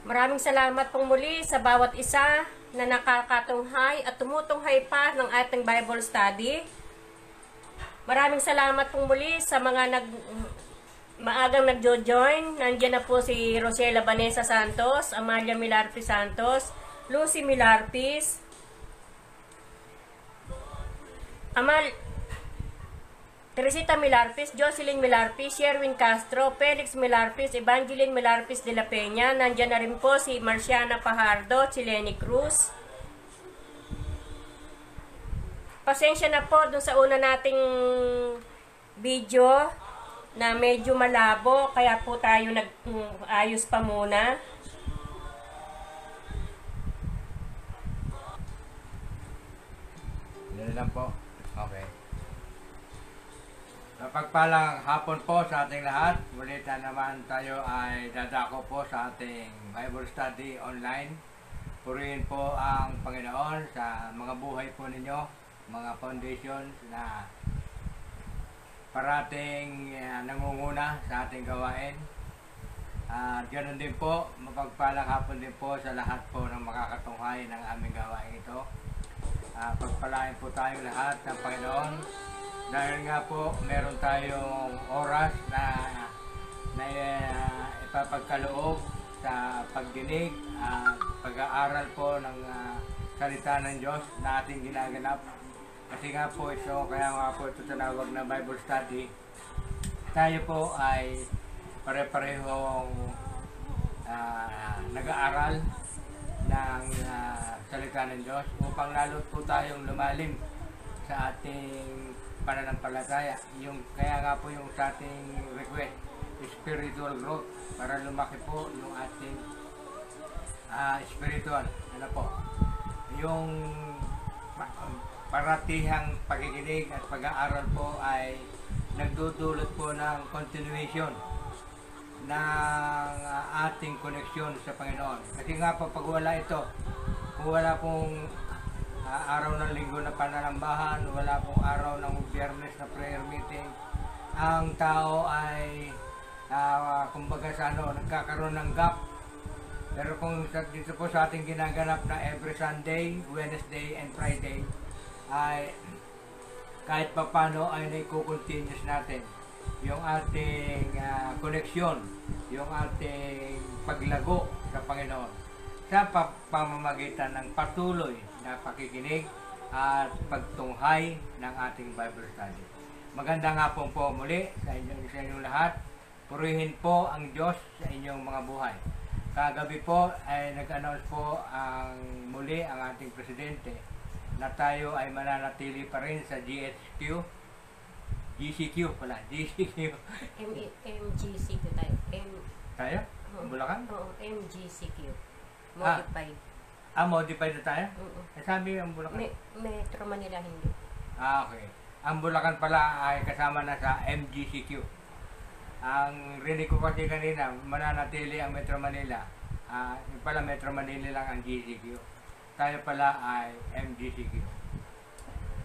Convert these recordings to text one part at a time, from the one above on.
Maraming salamat pong muli sa bawat isa na nakakatunghay at tumutunghay pa ng ating Bible study. Maraming salamat pong muli sa mga maagang nagjo-join. Nandiyan na po si Rosela Vanessa Santos, Amalia Milarpis Santos, Lucy Milarpis, Teresita Milarpis, Jocelyn Milarpis, Sherwin Castro, Felix Milarpis, Evangeline Milarpis de la Peña. Nandiyan na rin po si Marciana Pajardo, Chileni Cruz. Pasensya na po dun sa una nating video na medyo malabo, kaya po tayo nag-ayos pa muna. Yan lang po. Okay. Napagpalang hapon po sa ating lahat. Muli na naman tayo ay dadako po sa ating Bible study online. Purihin po ang Panginoon sa mga buhay po ninyo, mga foundations na parating nangunguna sa ating gawain. At ganoon din po, mapagpalang hapon din po sa lahat po ng makakatunghay ng aming gawain ito. Pagpalain po tayo lahat ng Panginoon. Dahil nga po, meron tayong oras na ipapagkaloob sa pagdinig at pag-aaral po ng salita ng Diyos na ating ginaganap. Kasi nga po ito, kaya nga po ito tinawag na Bible study. Tayo po ay pare-parehong nag-aaral ng salita ng Diyos upang lalo po tayong lumalim sa ating pananampalataya. Kaya nga po yung sa ating request, spiritual growth, para lumaki po yung ating spiritual. Ano po? Yung paratihang pakikinig at pag-aaral po ay nagdudulot po ng continuation ng ating koneksyon sa Panginoon. Kasi nga po, pag wala ito, kung wala pong araw ng linggo na pananambahan, wala pong araw ng biyernes na prayer meeting, ang tao ay kumbaga sa nagkakaroon ng gap. Pero kung dito po sa ating ginaganap na every Sunday, Wednesday, and Friday, ay kahit papano ay naiko-continuous natin yung ating koneksyon, yung ating paglago sa Panginoon sa pamamagitan ng patuloy na pakikinig at pagtunghay ng ating Bible study. Magandang hapon po muli sa inyong lahat. Purihin po ang Diyos sa inyong mga buhay. Kagabi po ay nag-announce po muli ang ating presidente na tayo ay mananatili pa rin sa GCQ pala, GCQ. MGCQ tayo. Tayo? Bulacan? Oo, MGCQ. Modified. Modified na tayo? Sabi ang Bulacan? Metro Manila hindi. Okay. Ang Bulacan pala ay kasama na sa MGCQ. Ang rinig ko kasi kanina, mananatili ang Metro Manila. Yung pala Metro Manila lang ang GCQ. Tayo pala ay MGCQ.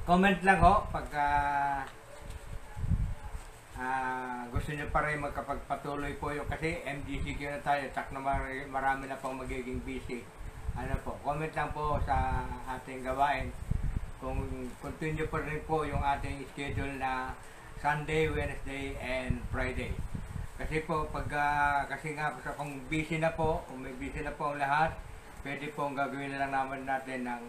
Comment lang ho pagka gusto nyo pa rin magkapagpatuloy po yung kasi MGCQ na tayo, tak na marami na pong magiging busy. Comment lang po sa ating gawain kung continue pa rin po yung ating schedule na Sunday, Wednesday, and Friday. Kasi po, kasi nga kung busy na po, kung may busy na po ang lahat, pwede po gagawin na lang naman natin ng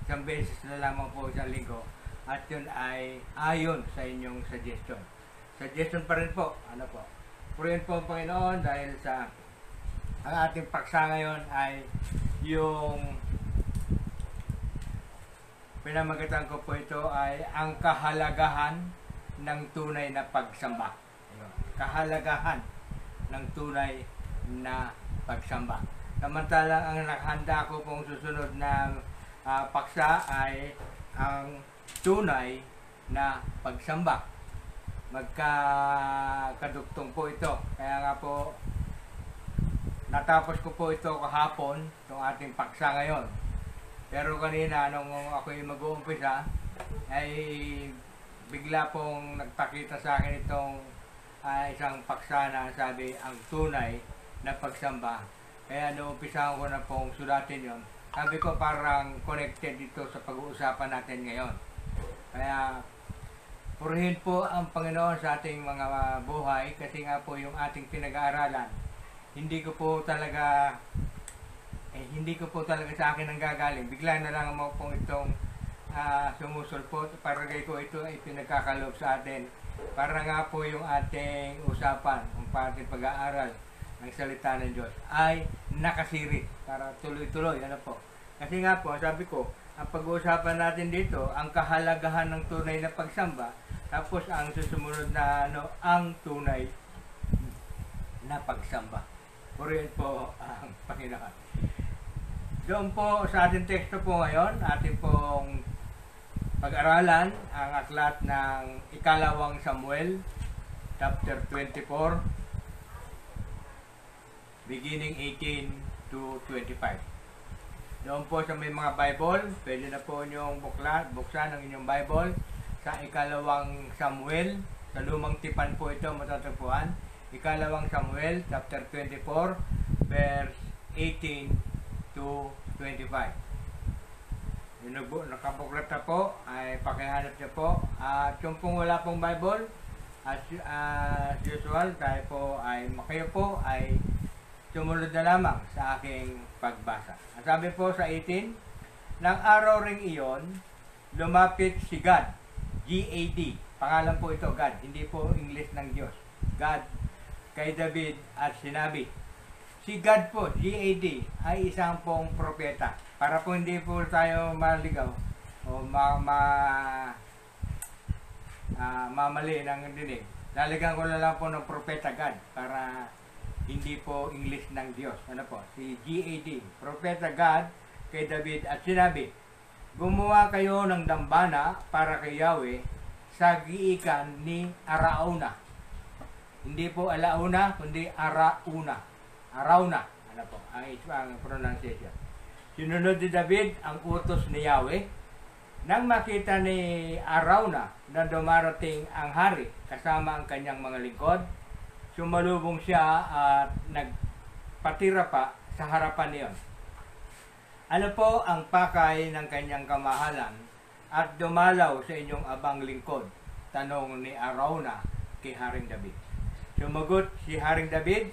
isang beses na lamang po sa linggo. At yun ay ayon sa inyong suggestion. Suggestion pa rin po. Purihin po ang Panginoon dahil sa ang ating paksa ngayon ay yung pinamagatan ko po ito ay ang kahalagahan ng tunay na pagsamba. Kahalagahan ng tunay na pagsamba. Samantalang ang nakahanda ko pong susunod na paksa ay ang tunay na pagsamba. Magkadugtong po ito. Kaya nga po, natapos ko po ito kahapon, itong ating paksa ngayon. Pero kanina, nung ako'y mag-uumpisa, ay bigla pong nagpakita sa akin itong isang paksa na sabi, ang tunay na pagsamba. Kaya noumpisahan ko na pong sulatin yon. Sabi ko parang connected dito sa pag-uusapan natin ngayon. Kaya purihin po ang Panginoon sa ating mga buhay kasi nga po yung ating pinag-aaralan. Hindi ko po talaga sa akin ang gagaling. Bigla na lang mo pong itong sumusulpot. Paragay ko ito ay pinagkakaloob sa atin. Para nga po yung ating usapan, ang ating pag-aaral ng salita ng Diyos ay nakasirit para tuloy-tuloy. Ano po? Kasi nga po, sabi ko, ang pag-uusapan natin dito, ang kahalagahan ng tunay na pagsamba, tapos ang susumunod na ang tunay na pagsamba. Purihin po ang Panginoon. Doon po sa ating teksto po ngayon, ating pong pag-aralan ang aklat ng Ikalawang Samuel, chapter 24, beginning 18 to 25. Doon po sa may mga Bible, pwede na po inyong buksan ang inyong Bible sa Ikalawang Samuel. Sa lumang tipan po ito matatagpuan. Ikalawang Samuel, chapter 24, verse 18 to 25. Yung nakabuklat na po, ay pakihanap niyo po. At yung pong wala pong Bible, as usual, kayo po ay sumunod na lamang sa aking pagbasa. At sabi po sa 18, nang araw ring iyon, lumapit si God, G-A-D, pangalan po ito, God, hindi po English ng Diyos, God, kay David at sinabi, si God po, G-A-D, ay isang pong propeta. Para po hindi po tayo maligaw o mamali ng dinig. Lalagyan ko na lang po ng propeta God para hindi po English ng Diyos. Ano po? Si G-A-D, propeta God kay David at sinabi, gumawa kayo ng dambana para kay Yahweh sa giikan ni Arauna. Hindi po Alauna, kundi Arauna. Arauna. Ano po? Ang pronunciation. Sinunod ni David ang utos ni Yahweh. Nang makita ni Arauna na dumarating ang hari kasama ang kanyang mga lingkod, sumalubong siya at nagpatira pa sa harapan niyon. Ano po ang pakay ng kanyang kamahalan at dumalaw sa inyong abang lingkod? Tanong ni Arauna kay Haring David. Sumagot si Haring David,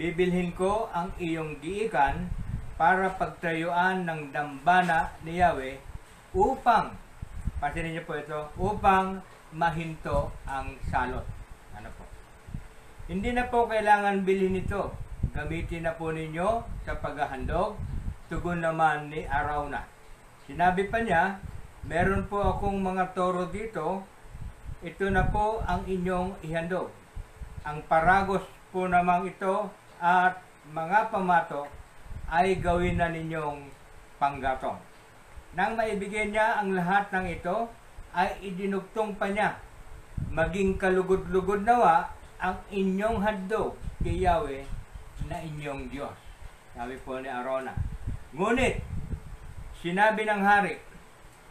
bibilhin ko ang iyong giikan para pagtayuan ng dambana ni Yahweh upang, pasinin niyo po ito, upang mahinto ang salot. Ano po? Hindi na po kailangan bilhin ito. Gamitin na po ninyo sa paghahandog. Tugon naman ni Arauna. Sinabi pa niya, meron po akong mga toro dito. Ito na po ang inyong ihandog. Ang paragos po namang ito at mga pamato ay gawin na ninyong panggatong. Nang maibigay niya ang lahat ng ito, ay idinugtong pa niya, maging kalugod-lugod nawa ang inyong handog kay Yahweh na inyong Diyos. Sabi po ni Arauna. Ngunit, sinabi ng hari,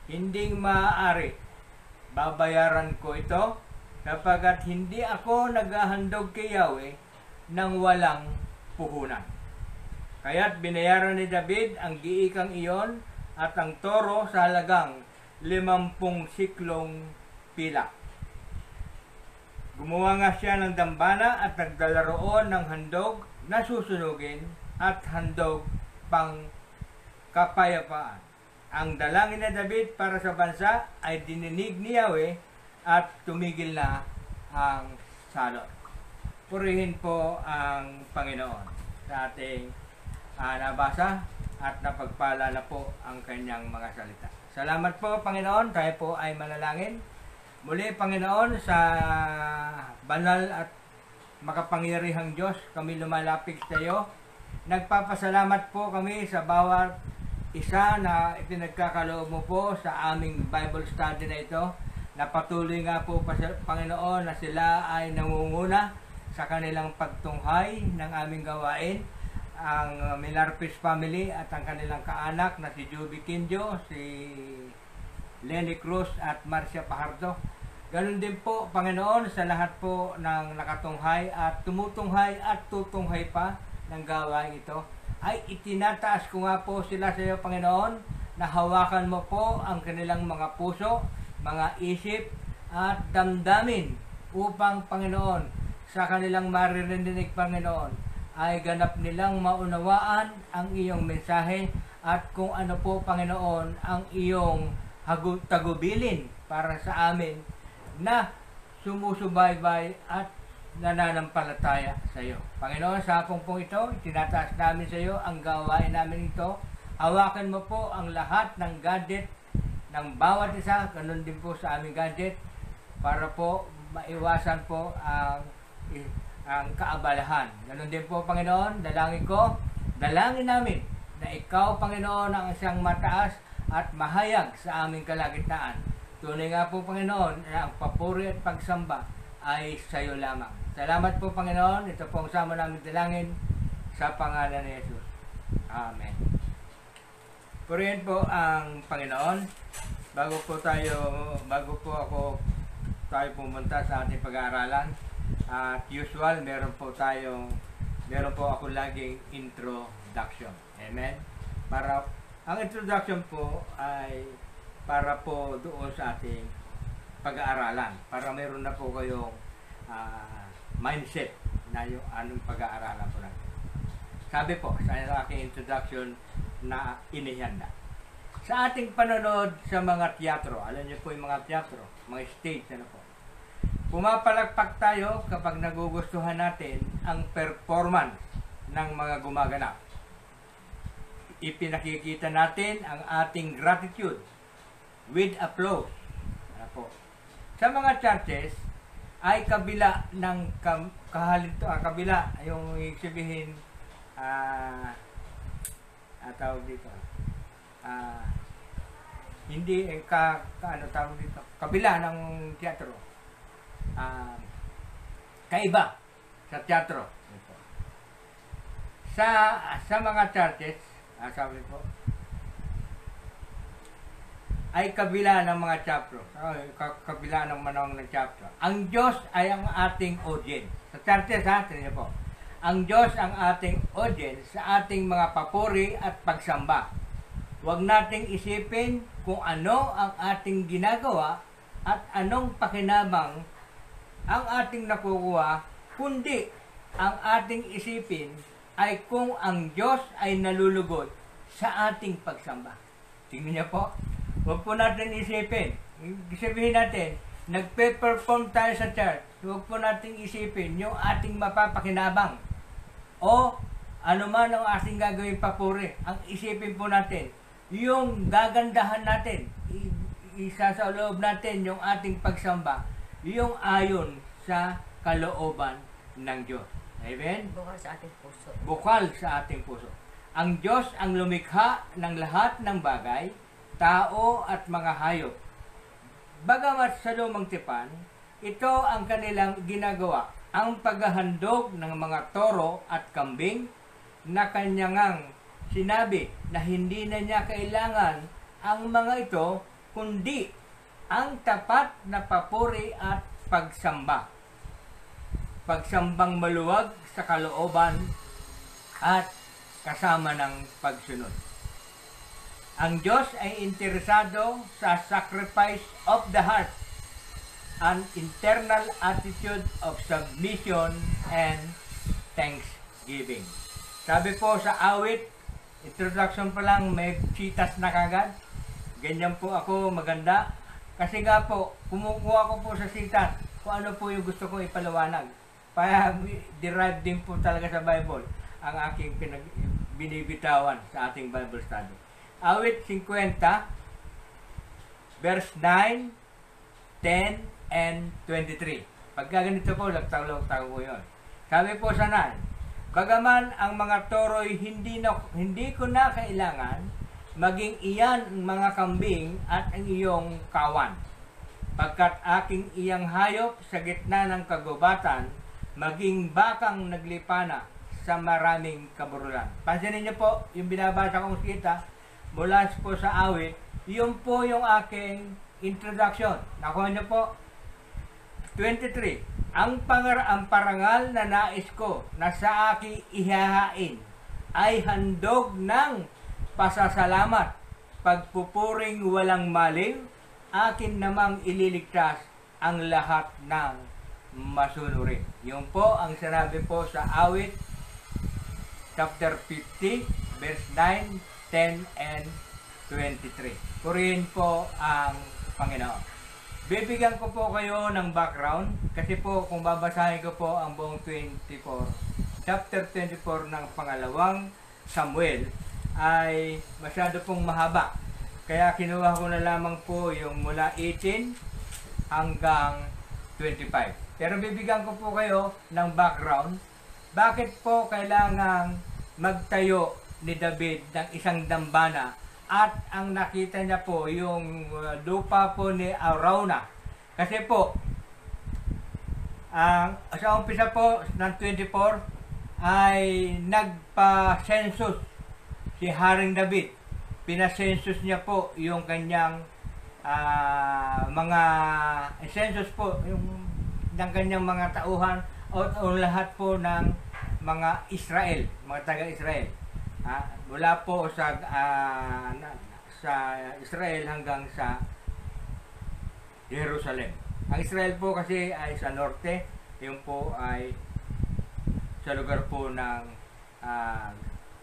hindi maaari, babayaran ko ito, kapagkat hindi ako naghahandog kay Yahweh nang walang puhunan. Kaya't binayaran ni David ang giikang iyon at ang toro sa halagang 50 siklong pilak. Gumawa nga siya ng dambana at nagdala roon ng handog na susunugin at handog pang kapayapaan. Ang dalangin ni David para sa bansa ay dininig ni Yahweh at tumigil na ang salot. Purihin po ang Panginoon sa ating nabasa at napagpala na po ang kanyang mga salita. Salamat po, Panginoon. Tayo po ay manalangin. Muli, Panginoon, sa banal at makapangyarihang Diyos, kami lumalapit sa iyo. Nagpapasalamat po kami sa bawat isa na ipinagkakaloob mo po sa aming Bible study na ito. Napatuloy nga po, Panginoon, na sila ay nangunguna sa kanilang pagtunghay ng aming gawain. Ang Milarpis family at ang kanilang kaanak na si Juby Quinjo, si Lenny Cruz at Marcia Pajardo. Ganon din po, Panginoon, sa lahat po ng nakatunghay at tumutunghay at tutunghay pa ng gawain ito, ay itinataas ko nga po sila sa iyo, Panginoon, na hawakan mo po ang kanilang mga puso, mga isip, at damdamin upang, Panginoon, sa kanilang maririnig, Panginoon, ay ganap nilang maunawaan ang iyong mensahe at kung ano po, Panginoon, ang iyong tagubilin para sa amin na sumusubaybay at nananampalataya sa iyo. Panginoon, sa hapong pong ito, tinataas namin sa iyo ang gawain namin ito. Hawakan mo po ang lahat ng gadget ng bawat isa, ganun din po sa aming gadget, para po maiwasan po ang kaabalahan. Ganun din po, Panginoon, dalangin namin na ikaw, Panginoon, ang isang mataas at mahayag sa aming kalagitnaan. Tunay nga po, Panginoon, na ang papuri at pagsamba ay sa iyo lamang. Salamat po, Panginoon. Ito po ang sama namin dalangin sa pangalan ni Jesus. Amen. Purihin po ang Panginoon. Bago po tayo pumunta sa ating pag-aaralan, at usual, meron po ako laging introduction. Amen. Ang introduction po ay para po doon sa ating pag-aaralan. Para meron na po kayong mindset na yung anong pag-aaralan po natin. Sabi po sa aking introduction na inihanda. Sa ating panonood sa mga teatro, alam niyo po yung mga teatro, mga stage, ano po. Pumapalakpak tayo kapag nagugustuhan natin ang performance ng mga gumaganap. Ipinakikita natin ang ating gratitude with applause. Ano po. Sa mga churches, ay kabila ng kabila, yung sabihin, tawag dito, hindi, tawag dito, kabila ng teatro, kaiba sa teatro. Sa mga churches, sabi po, ay kabila ng mga teatro, kabila ng manong ng teatro. Ang Diyos ay ang ating audience. Sa churches, tingnan po, ang Diyos ang ating audience sa ating mga papuri at pagsamba. Huwag nating isipin kung ano ang ating ginagawa at anong pakinabang ang ating nakukuha, kundi ang ating isipin ay kung ang Diyos ay nalulugod sa ating pagsamba. Tingnan niyo po, huwag po natin isipin. Sabihin natin, nagpe-perform tayo sa church, huwag po natin isipin yung ating mapapakinabang o anuman ang ating gagawin papuri. Ang isipin po natin, yung gagandahan natin, isa sa loob natin yung ating pagsamba, yung ayon sa kalooban ng Diyos. Amen? Bukal sa ating puso. Bukal sa ating puso. Ang Diyos ang lumikha ng lahat ng bagay, tao at mga hayop. Bagamat sa lumang tipan, ito ang kanilang ginagawa, ang paghahandog ng mga toro at kambing na kanyang sinabi na hindi na niya kailangan ang mga ito, kundi ang tapat na papuri at pagsamba. Pagsambang maluwag sa kalooban at kasama ng pagsunod. Ang Diyos ay interesado sa sacrifice of the heart, an internal attitude of submission and thanksgiving. Sabi po sa awit, introduction pa lang, may chitas na kagad. Ganyan po ako maganda. Kasi nga po, kumukuha ko po sa sitas kung ano po yung gusto kong ipaliwanag. Kaya derive din po talaga sa Bible ang aking binibitawan sa ating Bible study. Awit 50, verse 9, 10, and 23. Pagka ganito po, lagtaw-lagtaw po yun. Sabi po sa 9, bagaman ang mga toro'y hindi ko na kailangan, maging iyan ang mga kambing at ang iyong kawan. Pagkat aking iyang hayop sa gitna ng kagubatan, maging bakang naglipana sa maraming kaburulan. Pansinin niyo po, yung binabasa kong kita, mula po sa awit, yun po yung aking introduction. Nakuha niyo po, 23. ang parangal na nais ko na sa aking ihahain ay handog ng pasasalamat, pagpupuring walang maliw, akin namang ililigtas ang lahat ng masunurin. Yun po ang sinabi po sa awit chapter 50 verse 9, 10, and 23. Purihin po ang Panginoon. Bibigyan ko po kayo ng background kasi po kung babasahin ko po ang buong chapter 24 ng pangalawang Samuel ay masyado pong mahaba. Kaya kinuha ko na lamang po yung mula 18 hanggang 25. Pero bibigyan ko po kayo ng background. Bakit po kailangang magtayo ni David ng isang dambana at ang nakita niya po yung lupa po ni Arauna. Kasi po, sa umpisa po ng 24 ay nagpa-census si Haring David. Pina-census niya po yung kanyang mga census po, yung ng kanyang mga tauhan o lahat po ng mga Israel, mga taga-Israel. Mula po sa Israel hanggang sa Jerusalem. Ang Israel po kasi ay sa norte, yung po ay sa lugar po ng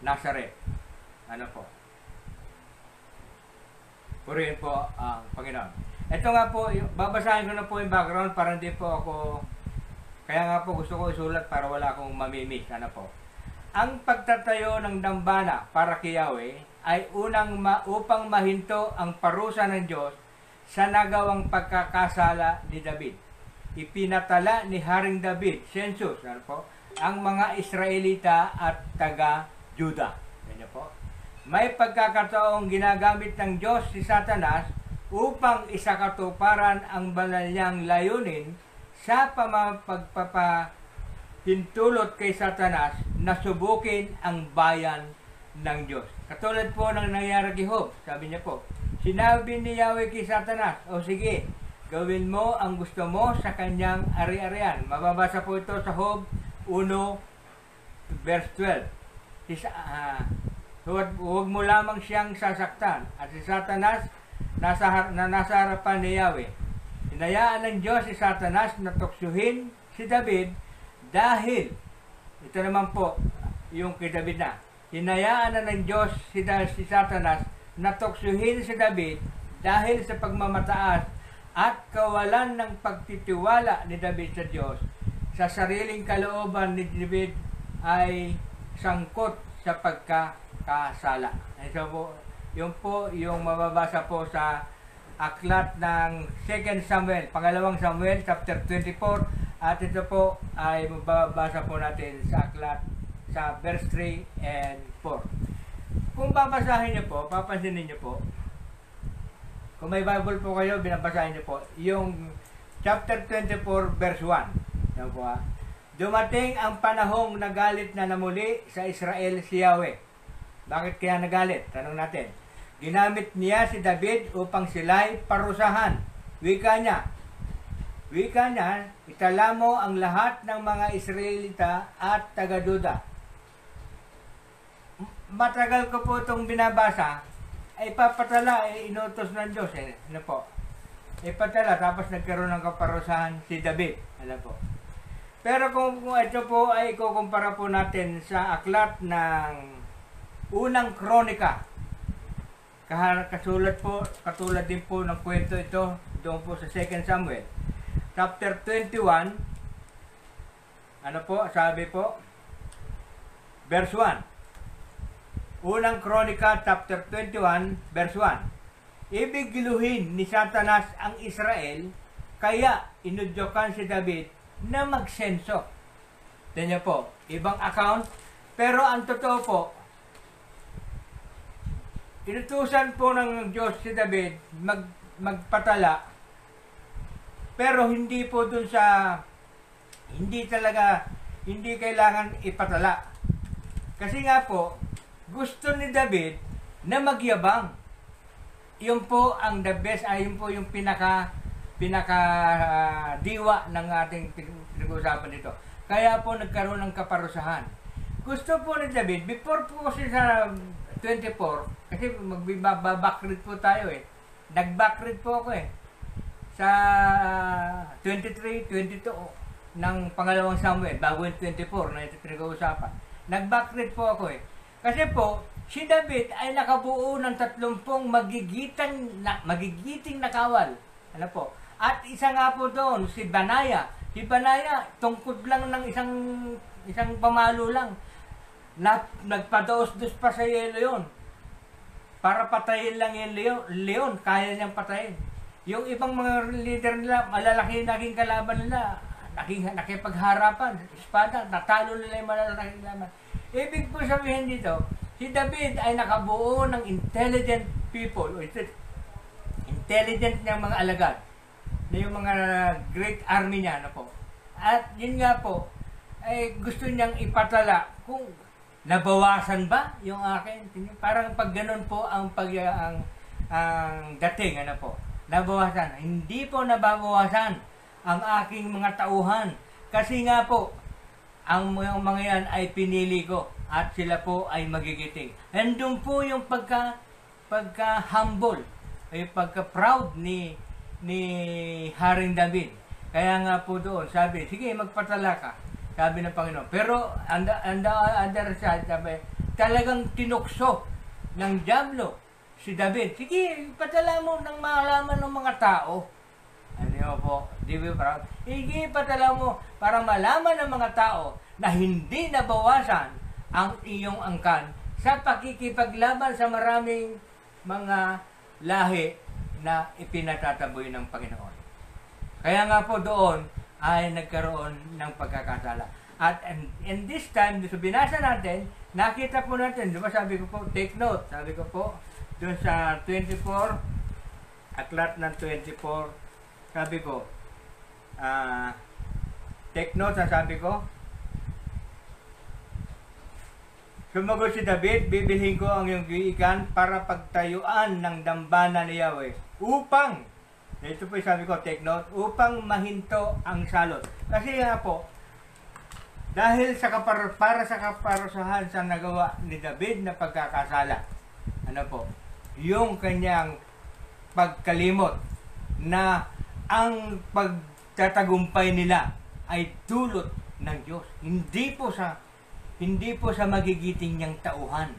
Nazareth. Ano po? Purihin po ang Panginoon. Ito nga po, babasahin ko na po yung background para hindi po ako, kaya nga po gusto ko isulat para wala akong mamimiss. Ano po? Ang pagtatayo ng dambana para kay Yahweh ay upang mahinto ang parusa ng Diyos sa nagawang pagkakasala ni David. Ipinatala ni Haring David, census, ano po, ang mga Israelita at taga-Juda. Ganyan po. May pagkakataong ginagamit ng Diyos si Satanas upang isakatuparan ang banal niyang layunin sa pagpapahintulot kay Satanas na subukin ang bayan ng Diyos. Katulad po ng nangyari kay Job, sabi niya po, sinabi ni Yahweh kay Satanas, o sige, gawin mo ang gusto mo sa kanyang ari-arian. Mababasa po ito sa Job 1 verse 12. Huwag mo lamang siyang sasaktan. At si Satanas nasa harapan ni Yahweh. Hinayaan ng Diyos si Satanas na tuksuhin si David dahil, ito naman po yung kay David na, hinayaan na ng Diyos si Satanas na tuksuhin si David dahil sa pagmamataas at kawalan ng pagtitiwala ni David sa Diyos. Sa sariling kalooban ni David ay sangkot sa pagkakasala. So po, yun po yung mababasa po sa aklat ng 2 Samuel, pangalawang Samuel, chapter 24, at ito po ay mababasa po natin sa aklat sa verse 3 and 4. Kung babasahin niyo po, papansinin niyo po, kung may Bible po kayo, binabasahin niyo po, yung chapter 24 verse 1. Yan po ha. Dumating ang panahong nagalit na namuli sa Israel si Yahweh. Bakit kaya nagalit? Tanong natin. Ginamit niya si David upang sila'y parusahan. Wika niya, itala mo ang lahat ng mga Israelita at taga-Juda. Matagal ko po itong binabasa, ay papatala, inutos ng Diyos. Ano po? Ipatala, tapos nagkaroon ng kaparusahan si David. Ano po? Pero kung ito po ay ikukumpara po natin sa aklat ng unang kronika, katulad din po ng kwento ito doon po sa 2 Samuel chapter 21, ano po sabi po, verse 1. Unang kronika chapter 21 verse 1. Ibig giluhin ni Satanas ang Israel, kaya inudyokan si David na magsenso. Tingnan po, ibang account, pero ang totoo po, inutusan po ng Diyos si David magpatala, pero hindi po dun sa, hindi kailangan ipatala. Kasi nga po, gusto ni David na magyabang. Yun po ang the best, yun po yung pinaka pinaka-diwa ng ating pinag-uusapan dito. Kaya po nagkaroon ng kaparusahan. Gusto po ni David, before po kasi sa 24, kasi magbabakrit po tayo eh. Nag-backread po ako eh. Sa 23, 22 ng pangalawang Samuel, bago yung 24 na ito pinag-uusapan. Nag-backread po ako eh. Kasi po, si David ay nakabuo ng 30 magigiting na kawal. Ano po? At isa nga po doon, si Banaya. Si Banaya, tungkod lang ng isang pamalo lang. Nagpadaos-dos pa sa yelo yun. Para patayin lang yung leon, kaya niyang patayin. Yung ibang mga leader nila, malalaki naging kalaban nila, nakipagharapan, espada, natalo nila yung malalaking kalaban. Ibig po sabihin dito, si David ay nakabuo ng intelligent people, o intelligent niyang mga alagad, na yung mga great army niya, ano po. At yun nga po, ay gusto niyang ipatala kung nabawasan ba yung akin. Parang pag ganun po ang dating, ano po, nabawasan. Hindi po nababawasan ang aking mga tauhan. Kasi nga po, ang mga yan ay pinili ko at sila po ay magigiting. Andun po yung pagka-humble, ay pagka-proud ni Haring David. Kaya nga po doon, sabi, sige, magpatala ka, sabi ng Panginoon. Pero, on the other side, sabi, talagang tinukso ng dyablo si David. Sige, patala mo nang malaman ng mga tao. Ano po, di ba proud? Sige, patala mo para malaman ng mga tao na hindi nabawasan ang iyong angkan sa pakikipaglaban sa maraming mga lahi na ipinatataboy ng Panginoon. Kaya nga po doon ay nagkaroon ng pagkakasala. At in this time, so binasa natin, nakita po natin, di ba sabi ko po, take note, sabi ko po, doon sa 24, aklat ng 24, sabi ko, take note, sabi ko, sumagot si David, bibilhin ko ang iyong giikan para pagtayuan ng dambana ni Yahweh upang, ito po sabi ko, take note, upang mahinto ang salot. Kasi nga po, dahil para sa kaparusahan sa nagawa ni David na pagkakasala, ano po, yung kanyang pagkalimot na ang pagtatagumpay nila ay dulot ng Diyos. Hindi po sa magigiting niyang tauhan.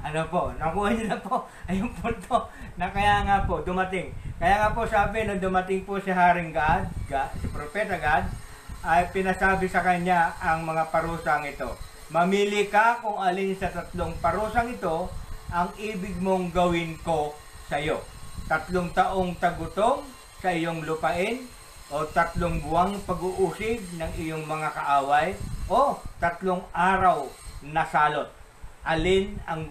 Ano po, nakuha niyo na po ay yung punto na kaya nga po dumating. Kaya nga po sabi na dumating po si Haring Gad, si Propeta Gad, ay pinasabi sa kanya ang mga parusang ito. Mamili ka kung alin sa 3 parusang ito ang ibig mong gawin ko sa iyo. 3 taong tagutom sa iyong lupain, o 3 buwang pag-uusig ng iyong mga kaaway, o 3 araw na salot. Alin ang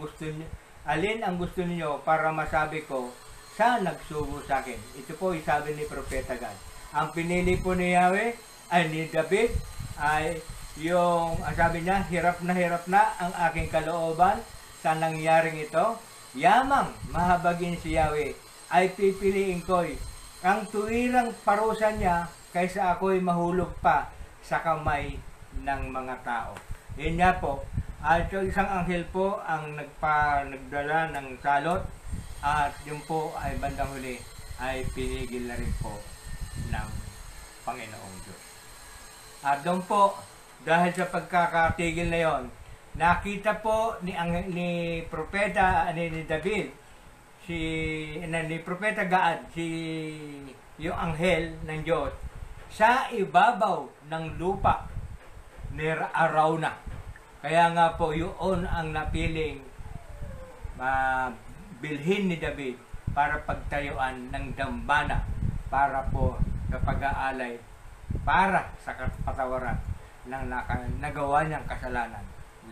gusto niyo para masabi ko sa nagsugo sa akin? Ito po isabi ni Propeta Gad. Ang pinili po ni Yahweh ay ni David ay yung sabi niya, hirap na ang aking kalooban sa nangyaring ito. Yamang mahabagin si Yahweh ay pipiliin ko'y ang tuwirang parusa niya kaysa ako'y mahulog pa sa kamay ng mga tao. Yun nga po, at yung isang anghel po ang nagdala ng salot, at yun po ay bandang huli ay pinigil na rin po ng Panginoong Diyos. At doon po, dahil sa pagkakatigil na yon, nakita po ni David, ni Propeta Gad, yung anghel ng Diyos, sa ibabaw ng lupa ni Arauna. Kaya nga po, yun ang napiling bilhin ni David para pagtayuan ng dambana para po sa pag-aalay para sa kapatawaran ng nagawa niyang kasalanan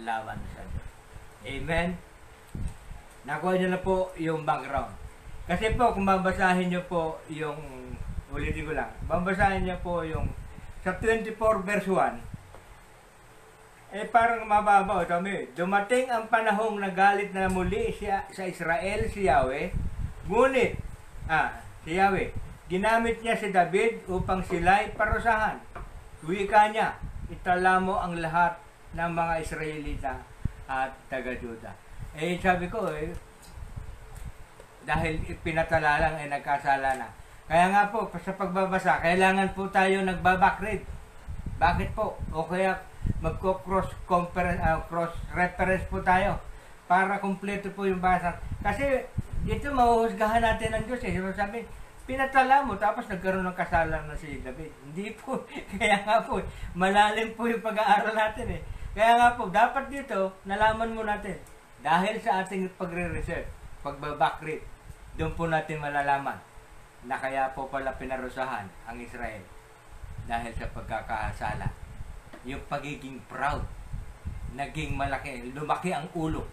laban sa Diyos. Amen? Nakuha niyo na po yung background. Kasi po, kung babasahin niyo po yung, ulitin ko lang, babasahin niyo po yung sa 24 verse 1, parang mababaw. Sabi, dumating ang panahong nagalit na muli siya sa Israel si Yahweh, ngunit, si Yahweh, ginamit niya si David upang sila'y parusahan. Wika niya, itala mo ang lahat ng mga Israelita at taga-Juda. Sabi ko, dahil pinatala lang, nagkasala na. Kaya nga po, sa pagbabasa, kailangan po tayo nagbabackread. Bakit po? O kaya cross-reference po tayo para kumpleto po yung basa. Kasi dito mahuhusgahan natin ng Diyos. Sabi, pinatala mo, tapos nagkaroon ng kasalanan na si David. Hindi po. Kaya nga po, malalim po yung pag-aaral natin Kaya nga po, dapat dito, nalaman mo natin. Dahil sa ating pagre-research, pagbabackread, doon po natin malalaman na kaya po pala pinarusahan ang Israel dahil sa pagkakasala. Yung pagiging proud, naging malaki, lumaki ang ulo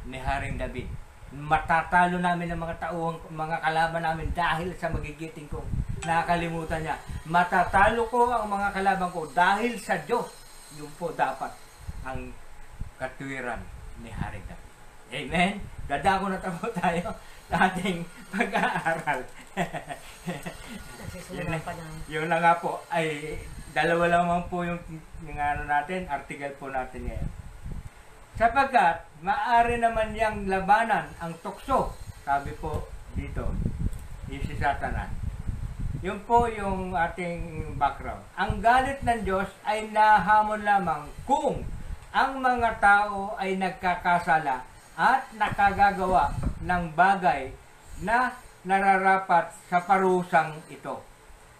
ni Haring David. Matatalo namin ang mga tauhang, mga kalaban namin dahil sa magigiting ko. Nakakalimutan niya. Matatalo ko ang mga kalaban ko dahil sa Diyos. Yun po dapat ang katwiran ni Haring David. Amen? Ganda ko na tabo tayo sa ating pag-aaral. Yun na nga po, ay dalawa lamang po yung ano natin, article po natin ngayon. Sapagkat, maaari naman niyang labanan ang tukso, sabi po dito, yung si Satanas. Yun po yung ating background. Ang galit ng Diyos ay nahamon lamang kung ang mga tao ay nagkakasala at nakagagawa ng bagay na nararapat sa parusang ito.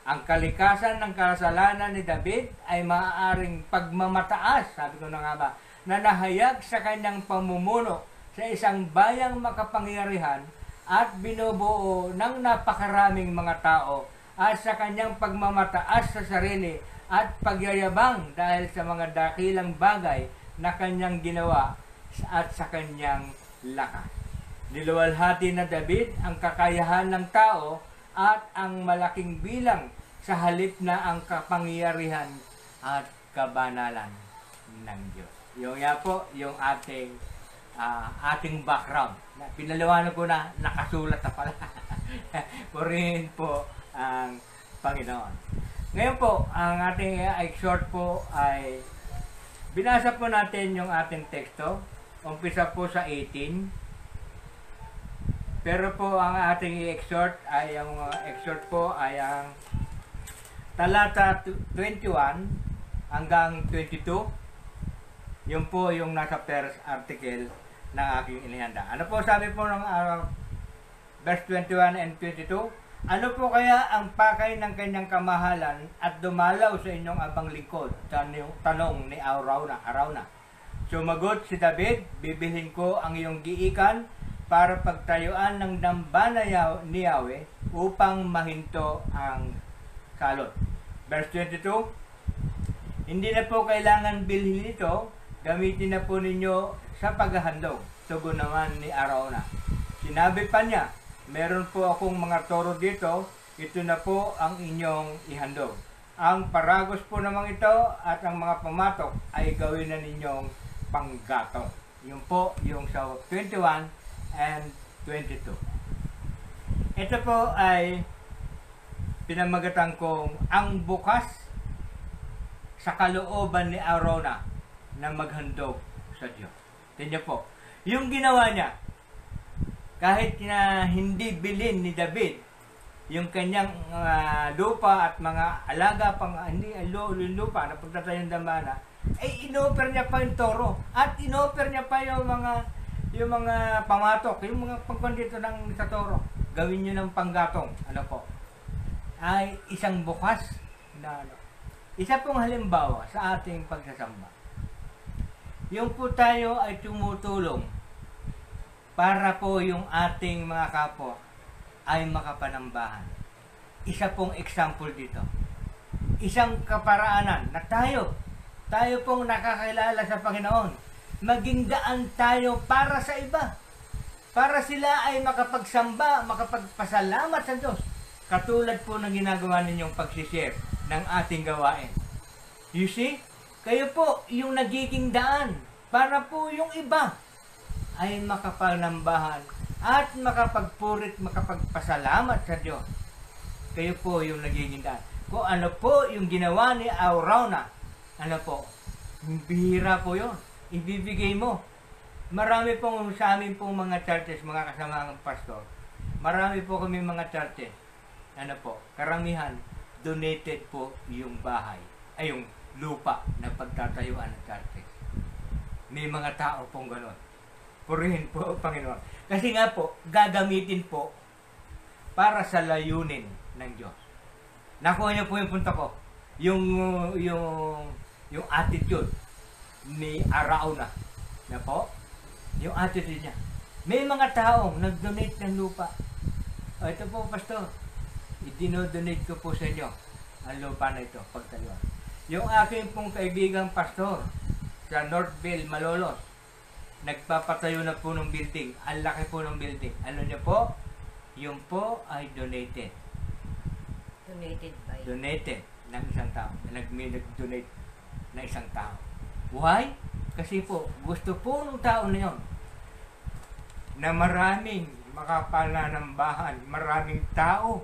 Ang kalikasan ng kasalanan ni David ay maaaring pagmamataas, sabi ko na nga ba, na nahayag sa kanyang pamumuno sa isang bayang makapangyarihan at binubuo ng napakaraming mga tao at sa kanyang pagmamataas sa sarili at pagyayabang dahil sa mga dakilang bagay na kanyang ginawa at sa kanyang lakas. Niluwalhati na David ang kakayahan ng tao at ang malaking bilang sa halip na ang kapangyarihan at kabanalan ng Diyos. Yung yan po, yung ating background. Pinaliwanag ko na, nakasulat na pala. Purihin po ang Panginoon. Ngayon po, ang ating exhort po ay binasa po natin yung ating teksto. Umpisa po sa 18. Pero po ang ating i-exhort ay ang exhort po ay ang talata 21 hanggang 22. Yun po yung nasa first article na aking inihanda. Ano po sabi po ng verse 21 and 22? Ano po kaya ang pakay ng kanyang kamahalan at dumalaw sa inyong abang lingkod? Tanong ni Arauna. Sumagot si David, bibilhin ko ang iyong giikan para pagtayuan ng dambana ni Yahweh upang mahinto ang salot. Verse 22, hindi na po kailangan bilhin ito, gamitin na po ninyo sa paghahandog. Tugon naman ni Arauna. Sinabi pa niya, meron po akong mga toro dito, ito na po ang inyong ihandog. Ang paragos po namang ito at ang mga pamatok ay gawin na ninyong panggatong. Yun po yung sa 21 and 22. Ito po ay pinamagatan kong ang bukas sa kalooban ni Arauna na maghandog sa Diyos. Tingnan po, yung ginawa niya, kahit na hindi bilin ni David yung kanyang lupa at mga alaga pang hindi lupa na pagtatayong dambana, ay inoffer niya pa yung toro at inoffer niya pa yung mga pamatok, yung mga pagkondito ng sa toro. Gawin niyo ng panggatong. Ano po? Ay isang bukas na isa pong halimbawa sa ating pagsasamba. Yung po tayo ay tumutulong para po yung ating mga kapwa ay makapanambahan. Isa pong example dito. Isang kaparaanan na tayo pong nakakilala sa Panginoon. Maging daan tayo para sa iba. Para sila ay makapagsamba, makapagpasalamat sa Diyos. Katulad po ng ginagawa ninyong pagsishare ng ating gawain. You see? Kayo po yung nagiging daan para po yung iba ay makapanambahan at makapagpurit, makapagpasalamat sa Diyos. kayo po yung nagiging daan. Kung ano po yung ginawa ni Arauna, ano po, bihira po yun. Ibibigay mo. Marami pong sa amin pong mga churches, mga kasamaang pastor. Marami po kami mga churches. Ano po, karamihan, donated po yung bahay, ay yung lupa na pagtatayuan ng churches. May mga tao pong gano'n. Purihin po, Panginoon. Kasi nga po, gagamitin po para sa layunin ng Diyos. Nakuha niyo po yung punto ko. Yung attitude ni Arauna. Na po? Yung attitude niya. May mga taong nag-donate ng lupa. O, ito po, pastor. I-donate ko po sa inyo ang lupa na ito, pagtayuan. Yung aking pong kaibigang pastor sa Northville, Malolos, nagpapatayo na po ng building. Ang laki po ng building. Ano niya po? Yung po ay donated. Donated ng isang tao. Nag-donate na isang tao. Why? Kasi po, gusto po ng tao na yun na maraming makapananambahan, maraming tao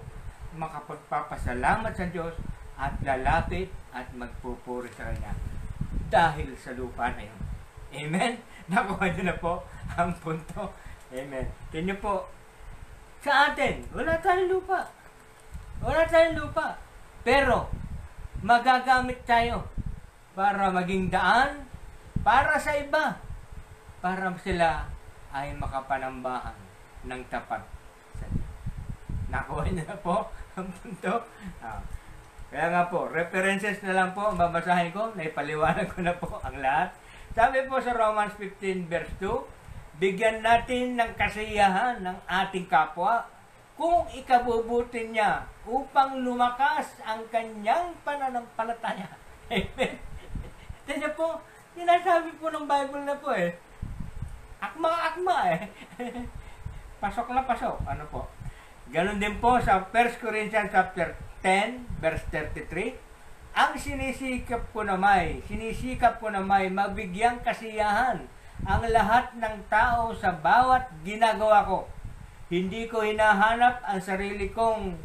makapagpapasalamat sa Diyos at lalapit at magpupuri sa Kanya dahil sa lupa na yun. Amen? Nakuha niyo na po ang punto. Amen. Tingnan po, sa atin, wala tayong lupa. Wala tayong lupa. Pero, magagamit tayo para maging daan para sa iba. Para sila ay makapanambahan ng tapat sa Diyos. Nakuha niyo na po ang punto. Kaya nga po, references na lang po ang babasahin ko. Naipaliwanag ko na po ang lahat. Sabi po sa Romans 15 verse 2, bigyan natin ng kasiyahan ng ating kapwa kung ikabubuti niya upang lumakas ang kanyang pananampalataya. Amen. Tignan po, sinasabi po ng Bible na po akma eh. Pasok na pasok. Ano po? Ganon din po sa 1 Corinthians chapter 10, verse 33, ang sinisikap ko na may mabigyang kasiyahan ang lahat ng tao sa bawat ginagawa ko. Hindi ko hinahanap ang sarili kong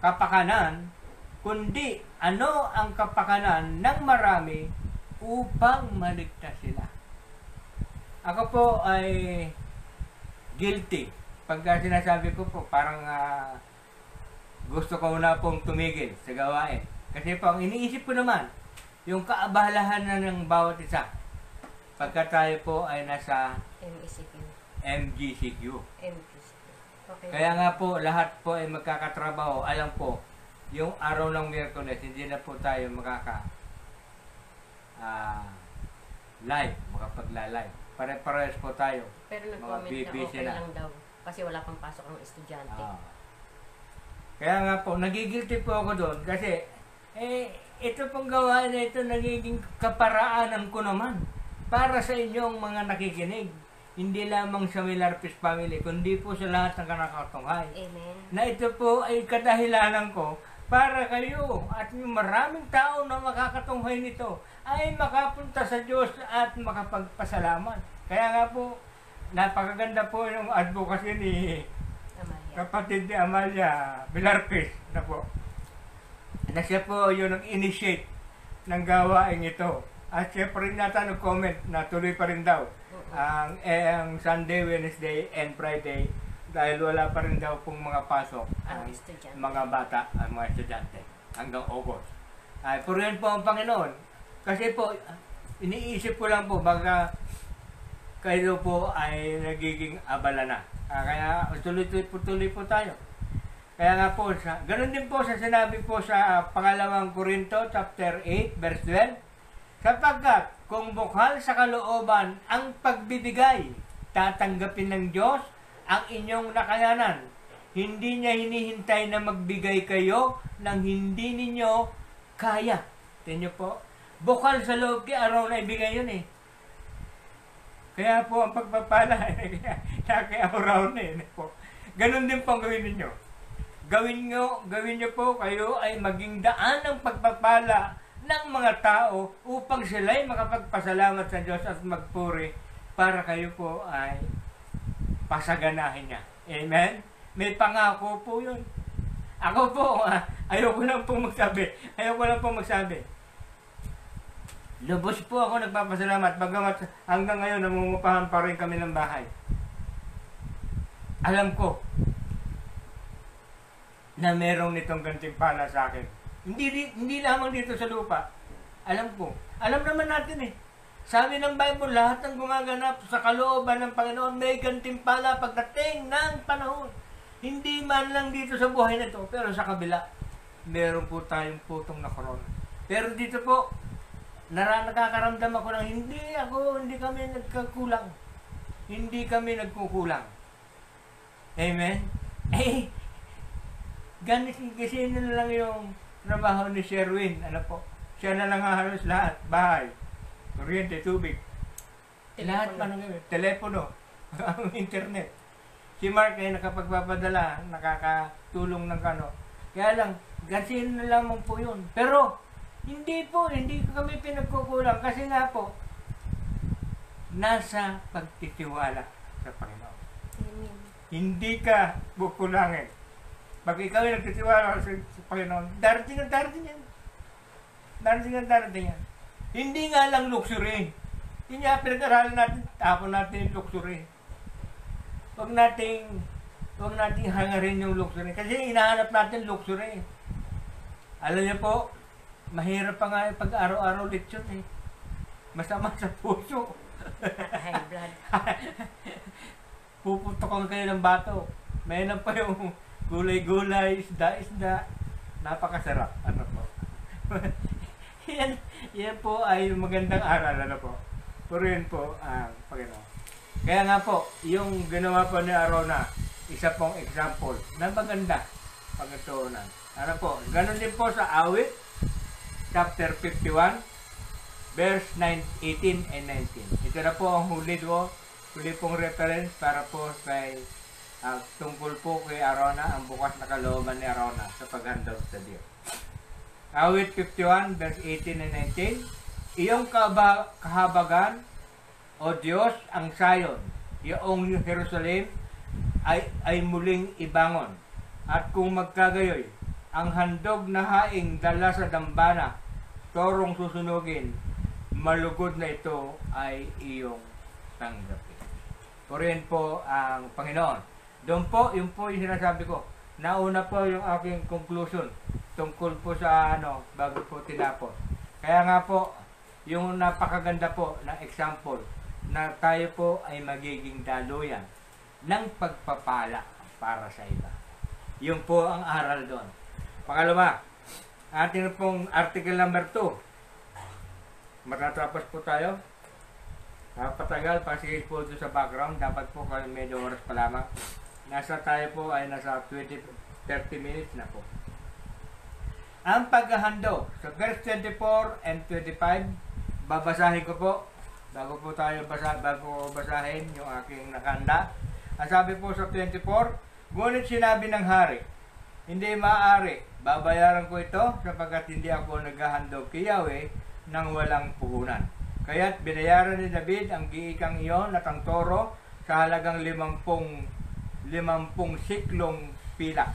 kapakanan, kundi ano ang kapakanan ng marami upang maligtas sila. Ako po ay guilty. Pagka sinasabi ko po, parang gusto ko na pong tumigil sa gawain. Kasi po, ang iniisip ko naman, yung kaabalahan na ng bawat isa. Pagka tayo po ay nasa MGCQ. Okay. Kaya nga po, lahat po ay magkakatrabaho. Alam po, yung araw ng Miyerkules, hindi na po tayo live, makapagla-live. Pare-pares po tayo. Pero nag-comment na okay lang daw. Kasi wala pang pasok ang estudyante. Kaya nga po, nagigilty po ako doon. Kasi, ito pong gawain na ito, nagiging kaparaanan ko naman. Para sa inyong mga nakikinig. Hindi lamang sa Milarpis Family, kundi po sa lahat ng kanakatunghay. Amen. Na ito po ay kadahilanan ko para kayo at yung maraming tao na makakatunghay nito ay makapunta sa Diyos at makapagpasalamat. Kaya nga po, napakaganda po yung advocacy ni kapatid ni Amalia Milarpis na po. Na siya po yung nag-initiate ng gawain ito. At siya pa rin nata nag-comment na tuloy pa rin daw ang Sunday, Wednesday, and Friday dahil wala pa rin daw pong mga pasok ang mga bata, ang mga estudyante hanggang August. Ay, purihin po ang Panginoon. Kasi po, iniisip ko lang po baka kayo po ay nagiging abala na. Kaya tuloy po tayo. Kaya nga po, ganun din po sa sinabi po sa pangalawang Korinto chapter 8 verse 12, sapagkat kung bukal sa kalooban ang pagbibigay, tatanggapin ng Diyos ang inyong nakayanan. Hindi niya hinihintay na magbigay kayo ng hindi ninyo kaya. Tingnan po, bukal sa loob kay Arauna na ibigay yun eh. Kaya po ang pagpapala kay Arauna po. Ganun din po ang gawin ninyo. Gawin nyo po, kayo ay maging daan ng pagpapala ng mga tao upang sila'y makapagpasalamat sa Diyos at magpuri para kayo po ay pasaganahin niya. Amen? May pangako po yun. Ako po, ayoko lang pong magsabi. Ayoko lang pong magsabi. Lubos po ako nagpapasalamat. Bagamat hanggang ngayon, namumupahan pa rin kami ng bahay. Alam ko na merong nitong gantimpala sa akin. Hindi lamang dito sa lupa. Alam ko. Alam naman natin eh. Sabi ng Bible, lahat ng gumaganap sa kalooban ng Panginoon may gantimpala pagdating ng panahon. Hindi man lang dito sa buhay na ito, pero sa kabila, meron po tayong putong na corona. Pero dito po, nakakaramdam ako ng hindi kami nagkakulang. Hindi kami nagkukulang. Amen? Eh, ganit kasi na lang yung trabaho ni Sherwin. Ano po? Siya na lang halos lahat. Bahay, kuryente, tubig. Lahat pa nang telepono, ang internet. Si Mark ay nakapagpapadala, nakakatulong ng kano. Kaya lang, gansin na lamang po yun. Pero, hindi kami pinagkukulang. Kasi nga po, nasa pagtitiwala sa Panginoon. Amen. Hindi ka bukulangin. Pag ikaw ay nagtitiwala sa Panginoon, darating yan. Darating yan. Hindi nga lang luxury. Hindi nga pinag-aralan natin, tapon natin yung luxury. Huwag nating hangarin yung luxury. Kasi hinahanap natin luxury. Alam niyo po, mahirap pa nga yung pag-araw-araw lechon eh. Masama sa puso. High blood. Puputokan kayo ng bato. Mayroon pa yung gulay-gulay, isda-isda. Napakasarap. Ano po? yan po ay magandang aral. Ano po? Pero yun po, Panginoon. Kaya nga po, yung ginawa po ni Arona, isa pong example na maganda pagkatuunan. Ano po, ganun din po sa Awit, chapter 51, verse 18 and 19. Ito na po ang huli pong reference para po kay tungkol po kay Arona, ang bukas na kalooban ni Arona sa paghandog sa Diyos. Awit 51, verse 18 and 19, iyong kahabagan, O Diyos, ang Sayon, iyong Jerusalem ay muling ibangon. At kung magkagayoy, ang handog na haing dala sa dambana, torong susunugin, malugod na ito ay iyong tanggapin. Purihin po ang Panginoon. Doon po, yun po yung sinasabi ko. Nauna po yung aking conclusion tungkol po sa bago po tinapos. Kaya nga po, yung napakaganda po na example, na tayo po ay magiging daluyan ng pagpapala para sa iba. Yun po ang aral doon. Pangalawa, ating pong article number 2. Matatapos po tayo. Patagal, pasigil po doon sa background. Dapat po kayo medyo oras pa lamang. Tayo po ay nasa 30 minutes na po. Ang paghahandog sa verse 24 and 25, babasahin ko po. Bago basahin yung aking nakanda. Ang sabi po sa 24, ngunit sinabi ng hari, hindi maaari, babayaran ko ito sapagkat hindi ako naghahandog kay Yahweh ng walang puhunan. Kaya't binayaran ni David ang giikang iyon at ang toro sa halagang 50 siklong pilak.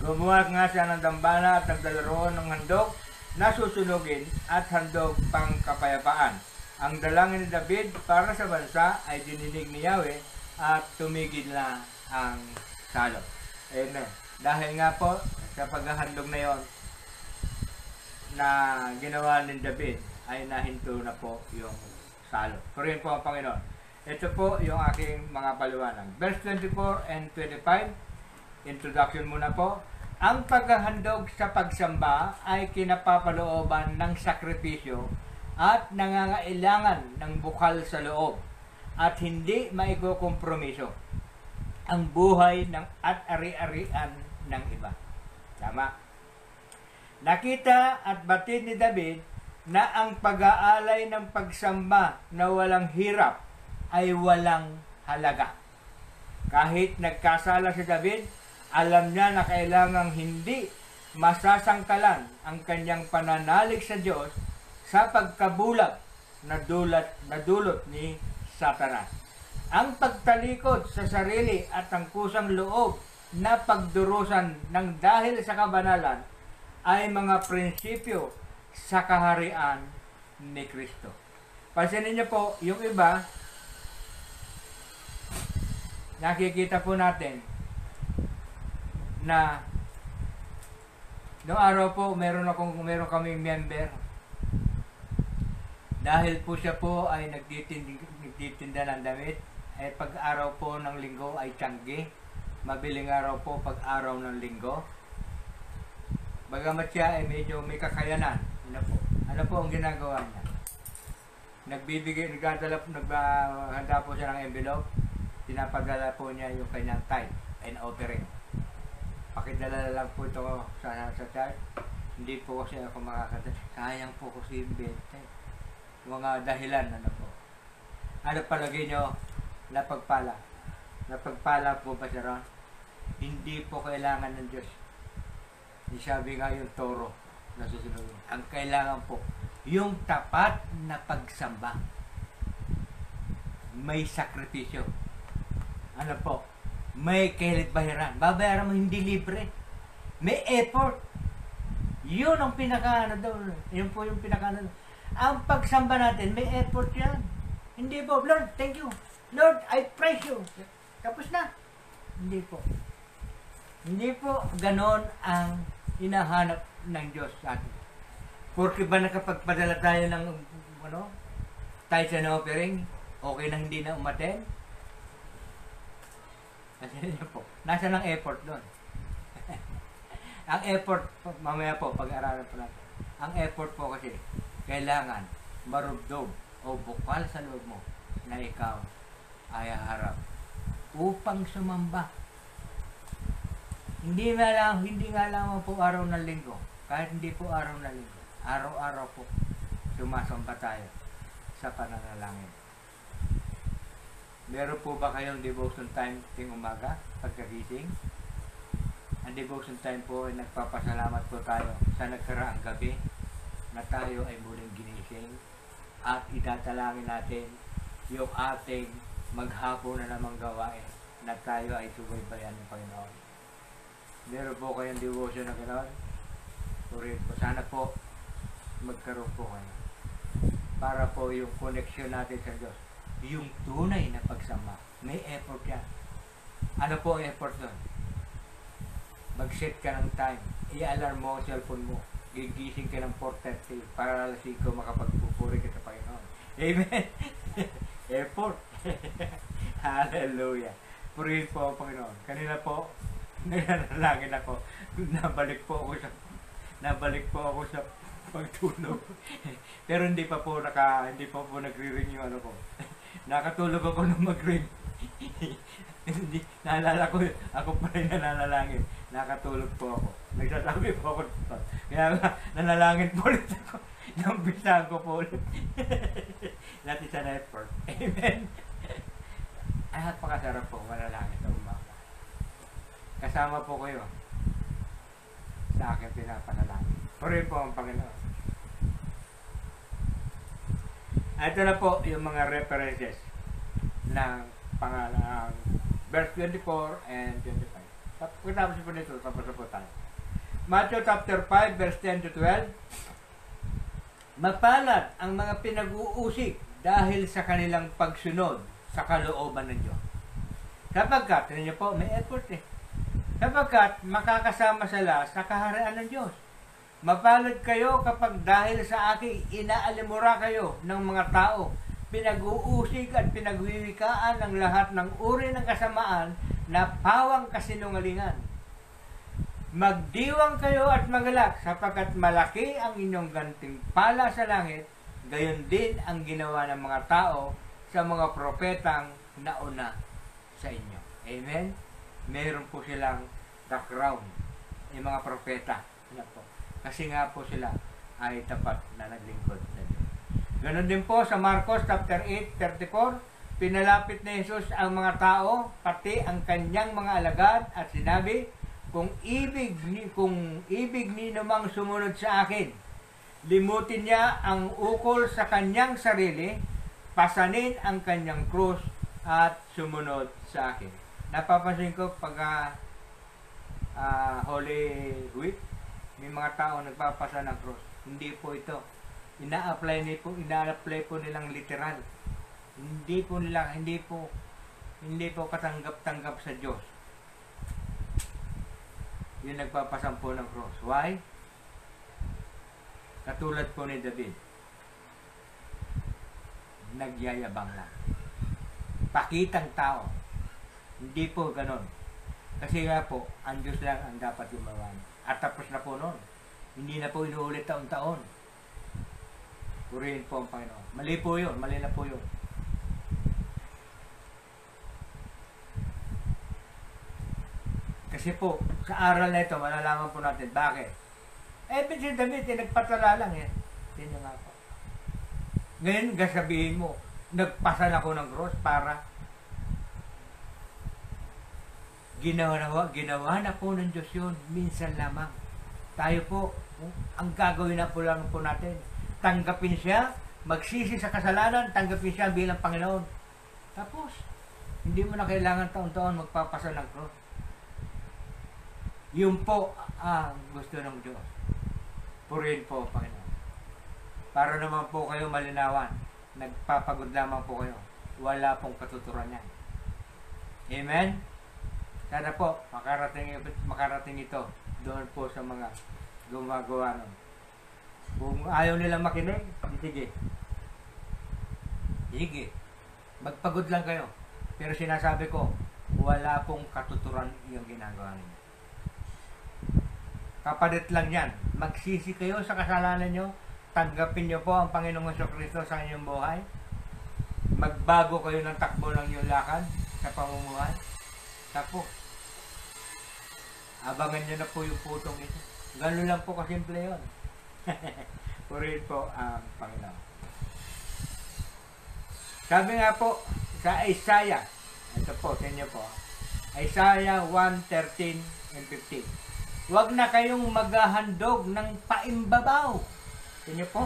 Gumawa nga siya ng dambana at nagdala roon ng handog na susunugin at handog pang kapayapaan. Ang dalangin ni David para sa bansa ay dininig ni Yahweh at tumigil na ang salot. Amen. Dahil nga po sa paghahandog na yon na ginawa ni David ay nahinto na po yung salot. Purihin po ang Panginoon. Ito po yung aking mga paliwanag. Verse 24 and 25, introduction muna po. Ang paghahandog sa pagsamba ay kinapapalooban ng sakripisyo at nangangailangan ng bukal sa loob at hindi maikokompromiso ang buhay at ari-arian ng iba. Tama. Nakita at batid ni David na ang pag-aalay ng pagsamba na walang hirap ay walang halaga. Kahit nagkasala si David, alam niya na kailangang hindi masasangkalan ang kanyang pananalig sa Diyos sa pagkabulag na dulot ni Satanas. Ang pagtalikod sa sarili at ang kusang loob na pagdurusan ng dahil sa kabanalan ay mga prinsipyo sa kaharian ni Kristo. Pansinin niyo po, yung iba, nakikita po natin na noong araw po, meron kaming member. Dahil po siya po ay nagtitinda ng damit, ay pag-araw po ng linggo ay tiyanggi. Mabiling araw po pag-araw ng linggo. Bagamat siya ay medyo may kakayanan. Ano po ang ginagawa niya? Naghanda po siya ng envelope. Pinapadala po niya yung kanyang tithe and offering. Pakidala lang po ito sa church. Hindi po kasi ako makakata. Sayang po kasi yung bente. Mga dahilan, ano po. Ano palagay nyo? Napagpala. Napagpala po ba siya ron? Hindi po kailangan ng Diyos. Sabi nga yung toro na susunod. Ang kailangan po, yung tapat na pagsamba. May sakripisyo. Ano po? May kailit bayaran. Babayaran mo hindi libre. May effort. Yun ang pinaka-ano doon. Yun po yung pinaka-ano. Ang pagsamba natin, may effort yan. Hindi po, Lord, thank you. Lord, I praise you. Tapos na. Hindi po. Hindi po ganon ang hinahanap ng Diyos sa atin. Porque ba nakapagpadala tayo ng tayo sa offering, okay na hindi na umaten? Kasi niyo po, nasa ng effort doon. Ang effort, mamaya po, pag-aralan po natin. Ang effort po kasi, kailangan marubdob o bukal sa loob mo na ikaw ay haharap upang sumamba. Hindi nga lang po araw ng linggo. Kahit hindi po araw ng linggo. Araw-araw po sumasamba tayo sa pananalangin. Meron po ba kayong devotion time ting umaga pagkagising? Ang devotion time po ay nagpapasalamat po tayo sa nagkaraang gabi na tayo ay muling ginising at idatalangin natin yung ating maghapon na namang gawain na tayo ay subaybayan ng Panginoon. Meron po kayong devotion na gano'n? Purihin po. Sana po magkaroon po kayo para po yung connection natin sa Diyos, yung tunay na pagsama. May effort yan. Ano po ang effort doon? Mag-set ka ng time. I-alarm mo ang cellphone mo. Gigising ka ng 4:30 para alas 5 makapagpupuri ka sa Panginoon. Amen? Effort. Hallelujah. Purihin po ang Panginoon. Kanina po, nananalangin ako. Nabalik po ako sa pagtulog. Pero hindi pa po nagre-ring yung ano ko. Nakatulog ako nung mag-ring. Hindi, naalala ko, ako pa rin nananalangin. Nakatulog po ako. Nagsasabi po ako. Kaya nga, nanalangin po ulit ako. Nambisahan ko po ulit. That is an effort. Amen. Ay, napakasarap po manalangin sa umaga. Kasama po kayo sa akin pinapanalangin. Purihin po ang Panginoon. Ito na po yung mga references ng pangalang verse 24 and 25. Pagkatapos po nito, tapos po tayo. Matthew chapter 5, verse 10 to 12. Mapalad ang mga pinag-uusig dahil sa kanilang pagsunod sa kalooban ng Diyos. Sapagkat, tignan niyo po, may effort eh. Sapagkat makakasama sila sa kaharian ng Diyos. Mapalad kayo kapag dahil sa akin inaalimura kayo ng mga tao, pinag-uusig at pinagwiwikaan ng lahat ng uri ng kasamaan na pawang kasinungalingan. Magdiwang kayo at magalak sapagkat malaki ang inyong gantimpala sa langit, gayon din ang ginawa ng mga tao sa mga propetang nauna sa inyo. Amen? Meron po silang background, yung mga propeta. Kasi nga po sila ay tapat na naglingkod sa Diyos. Ganon din po sa Marcos chapter 8:34, pinalapit ni Jesus ang mga tao, pati ang kanyang mga alagad, at sinabi, kung ibig ni namang sumunod sa akin, limutin niya ang ukol sa kanyang sarili, pasanin ang kanyang krus, at sumunod sa akin. Napapansin ko pag Holy Week, may mga tao nagpapasa ng cross. Hindi po ito. Ina-apply po nilang literal. Hindi po katanggap-tanggap sa Diyos. Yung nagpapasampo ng cross. Why? Katulad po ni David. Nagyayabang lang. Pakitang tao. Hindi po ganon. Kasi nga po, ang Diyos lang ang dapat gumawa. At tapos na po noon. Hindi na po inuulit taon-taon. Purihin po ang Panginoon. Mali po yun. Mali na po yun. Kasi po, sa aral na ito, malalaman po natin bakit. Si David, nagpatala lang eh. Yun nga po. Ngayon, sabihin mo, nagpasal ako ng cross para ginawa na po ng Diyos yun. Minsan lamang. Tayo po, ang gagawin na po lang po natin, tanggapin siya, magsisi sa kasalanan, tanggapin siya bilang Panginoon. Tapos, hindi mo na kailangan taon-taon magpapasal ng cross. Yun po ang gusto ng Diyos. Purihin po, Panginoon. Para naman po kayo malinawan. Nagpapagod lamang po kayo. Wala pong katuturan yan. Amen? Sana po, makarating ito doon po sa mga gumagawa nun. Kung ayaw nilang makinig, sige. Sige. Magpagod lang kayo. Pero sinasabi ko, wala pong katuturan yung ginagawa ninyo. Kapalit lang yan. Magsisi kayo sa kasalanan nyo. Tanggapin nyo po ang Panginoong Jesucristo sa inyong buhay. Magbago kayo ng takbo ng inyong lakad sa pamumuhay. Tapos, abangan nyo na po yung putong ito. Ganun lang po kasimple yun. Purihin po ang Panginoon. Sabi nga po sa Isaiah, ito po, sa inyo po, Isaiah 1:13 and 15. Huwag na kayong maghahandog ng paimbabaw. Inyo po.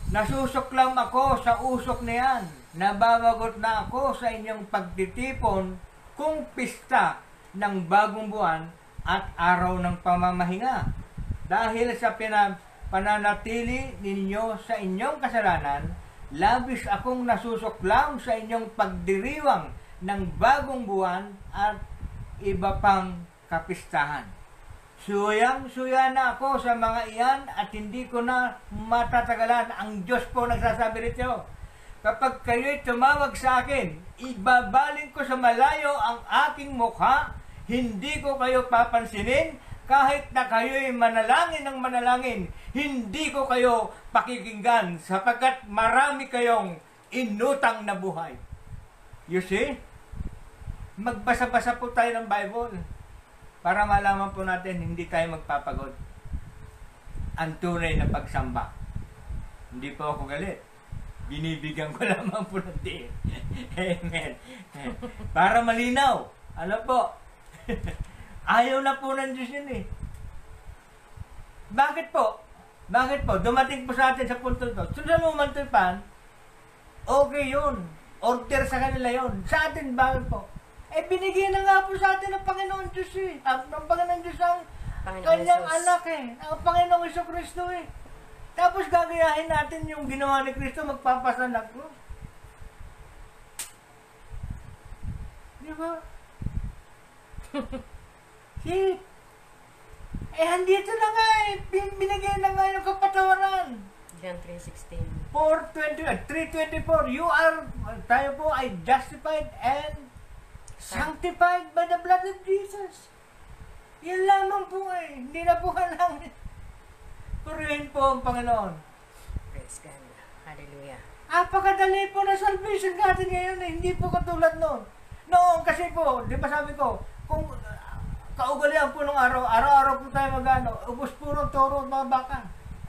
Nasusuklam ako sa usok na yan. Nababagot na ako sa inyong pagtitipon kung pista ng bagong buwan at araw ng pamamahinga. Dahil sa pananatili ninyo sa inyong kasalanan, labis akong nasusuklam sa inyong pagdiriwang ng bagong buwan at iba pang kapistahan. Suyang-suya na ako sa mga iyan at hindi ko na matatagalan. Ang Diyos po nagsasabi rito. Kapag kayo'y tumawag sa akin, ibabaling ko sa malayo ang aking mukha, hindi ko kayo papansinin, kahit na kayo'y manalangin ng manalangin, hindi ko kayo pakikinggan, sapagkat marami kayong inutang na buhay. You see? Magbasa-basa po tayo ng Bible. Para malaman po natin, hindi tayo magpapagod. Ang tunay na pagsamba. Hindi po ako galit. Binibigyan ko lamang po ng din. Amen. Para malinaw. Ano po? Ayaw na po ng Diyos yun eh. Bakit po? Bakit po? Dumating po sa atin sa punto ito. Sundan mo man ito pan, okay yun. Order sa kanila yun. Sa atin, bakit po? Binigyan na nga po sa atin ng Panginoon Diyos eh. Ang Panginoon Diyos ang kanyang anak eh. Ang Panginoong Jesucristo eh. Tapos gagayahin natin yung ginawa ni Kristo, magpapasa ng cross. Di ba? See? Andito na nga eh. Binigay na nga yung kapatawaran. John 3:16. 3:24. Tayo po ay justified and sanctified by the blood of Jesus. Yan lamang po eh. Hindi na po kailangan. Purihin po ang Panginoon. Praise God. Hallelujah. Apakadali po na salvation natin ngayon eh. Hindi po katulad noon. Noon kasi po, di ba sabi ko, kung kaugalian po ng araw-araw po tayo magano, ubos po ng toro at mga baka.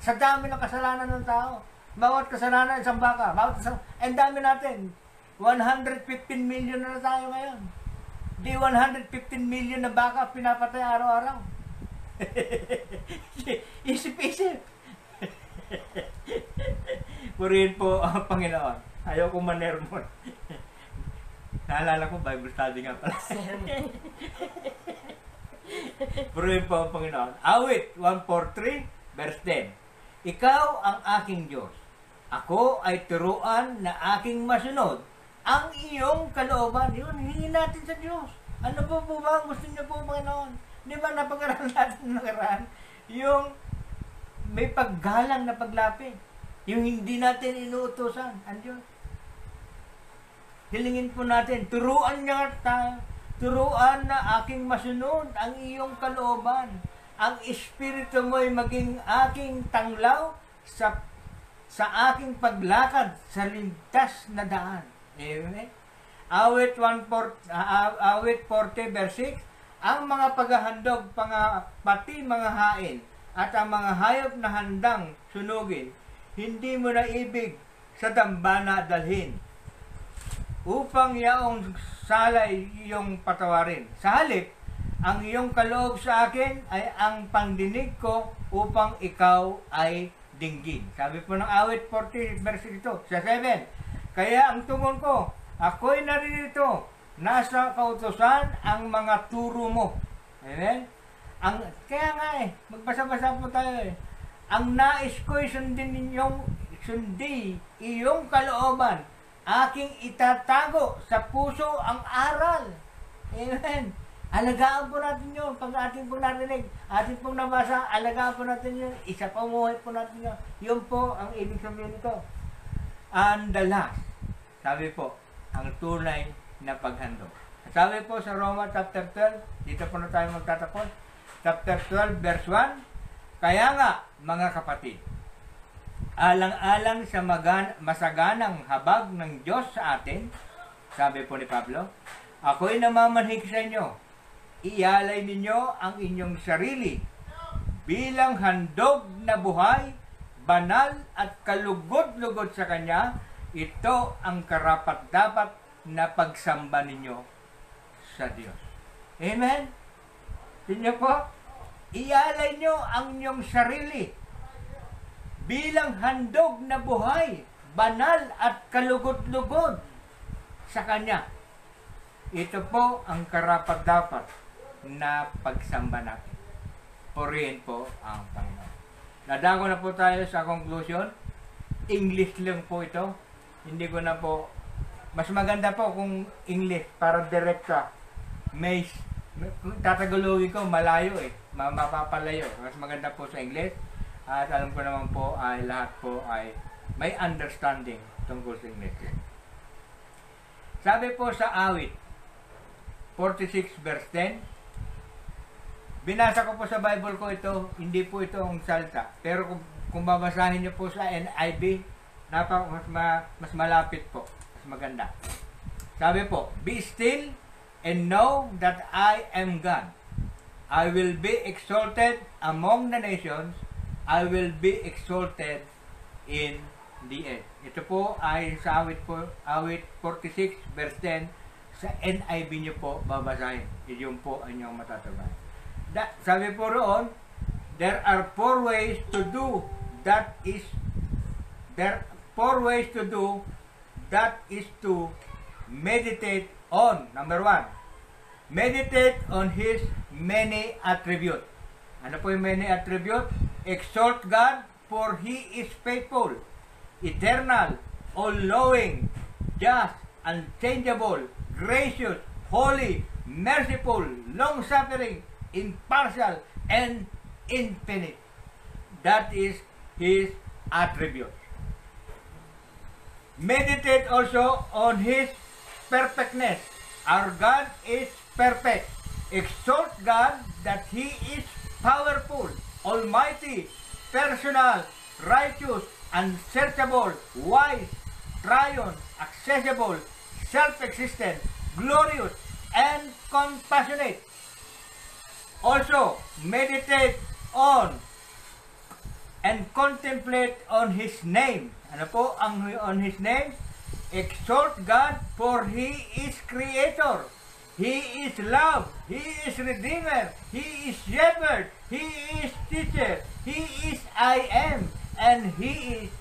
Sa dami ng kasalanan ng tao. Bawat kasalanan, isang baka. Ang dami natin. 115 million na tayo ngayon. Di 115 million na baka pinapatay araw-araw. Isip-isip. Purihin po ang Panginoon. Ayaw ko manermon. Naalala ko, Bible study nga pala. Purihin po ang Panginoon. Awit 143, verse 10. Ikaw ang aking Diyos. Ako ay turuan na aking masunod ang iyong kalooban. Yun, hingin natin sa Diyos. Ano po ba ang gusto niyo po, Panginoon? Di ba napag-aralan natin ng nakaraan? Yung may paggalang na paglapit. Yung hindi natin inuutosan. Ang Diyos. Hilingin po natin, turuan niya tayo. Turuan na aking masunod ang iyong kalooban. Ang espiritu mo ay maging aking tanglaw sa aking paglakad sa ligtas na daan. Amen. Awit 40 verse 6, ang mga paghahandog, pati mga hain, at ang mga hayop na handang sunugin, hindi mo na ibig sa dambana dalhin, upang yaong salay iyong patawarin. Sa halip, ang iyong kaloob sa akin ay ang pangdinig ko upang ikaw ay dinggin. Sabi po ng awit 40 verse 2, sa 7, kaya ang tungon ko, ako'y naririto, nasa kautusan ang mga turo mo. Amen? Kaya nga magbasa-basa po tayo Ang nais ko'y sundi iyong kalooban, aking itatago sa puso ang aral. Amen? Alagaan po natin yun. Pag ating pong narinig, ating pong nabasa, alagaan po natin yun. Isa pa umuhay po natin yun. Yun po ang ibig sabihin nito. And the last, sabi po, ang tunay na paghandog. Sabi po sa Roma chapter 12, dito po na tayo magtatapos. Chapter 12, verse 1, kaya nga, mga kapatid, alang-alang sa masaganang habag ng Diyos sa atin, sabi po ni Pablo, ako'y namamanhik sa inyo, ialay ninyo ang inyong sarili bilang handog na buhay, banal at kalugod-lugod sa Kanya. Ito ang karapat-dapat na pagsamba ninyo sa Diyos. Amen? Tingnan po, ialay nyo ang inyong sarili bilang handog na buhay, banal at kalugod-lugod sa Kanya. Ito po ang karapat-dapat na pagsamba natin. Purihin po ang Panginoon. Nadako na po tayo sa conclusion. English lang po ito. Hindi ko na po, mas maganda po kung English para direkta. May tatagulogin ko, malayo mapapalayo. Mas maganda po sa English. At alam ko naman po ay lahat po ay may understanding tungkol sa English. Sabi po sa awit 46 verse 10, binasa ko po sa Bible ko ito, hindi po ito ang salta. Pero kung babasahin niyo po sa NIV, mas malapit po. Mas maganda. Sabi po, be still and know that I am God. I will be exalted among the nations. I will be exalted in the earth. Ito po ay sa awit 46 verse 10. Sa NIV niyo po babasahin. Iyon po ang inyong matatabayan. Sabi po roon, there are four ways to do that is to meditate on. Number 1, meditate on His many attributes. Ano po yung many attributes? Exalt God, for He is faithful, eternal, all-knowing, just, unchangeable, gracious, holy, merciful, long-suffering, impartial, and infinite. That is His attributes. Meditate also on His perfectness. Our God is perfect. Exalt God that He is powerful, almighty, personal, righteous, unsearchable, wise, triune, accessible, self-existent, glorious, and compassionate. Also, meditate on and contemplate on His name. Ano po ang on His name? Exalt God, for He is Creator. He is love. He is Redeemer. He is Shepherd. He is Teacher. He is I am. And He is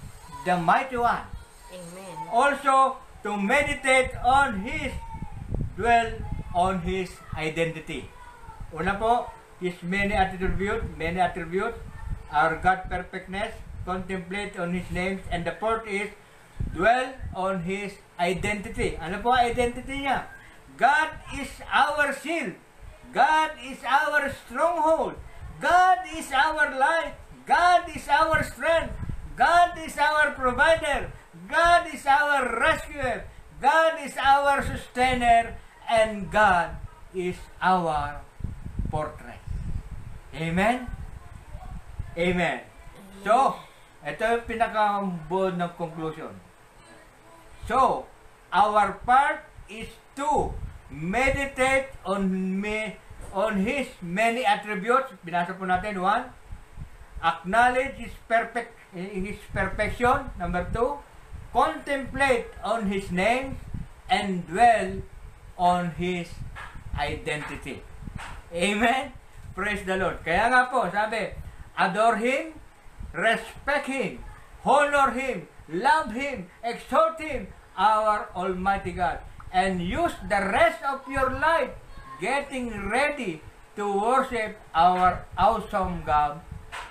the Mighty One. Amen. Also, to meditate on His dwell on His identity. Una po, His many attributes, our God perfectness, contemplate on His names, and the fourth is, dwell on His identity. Ano po ang identity niya? God is our shield. God is our stronghold. God is our light. God is our strength. God is our provider. God is our rescuer. God is our sustainer. And God is our fortress. Amen? Amen. So, ito yung pinaka-bold ng conclusion. So, our part is to meditate on His many attributes. Binasa po natin. 1. Acknowledge His perfection. Number 2. Contemplate on His name and dwell on His identity. Amen? Praise the Lord. Kaya nga po, sabi, adore Him, respect Him, honor Him, love Him, exalt Him, our Almighty God, and use the rest of your life getting ready to worship our awesome God,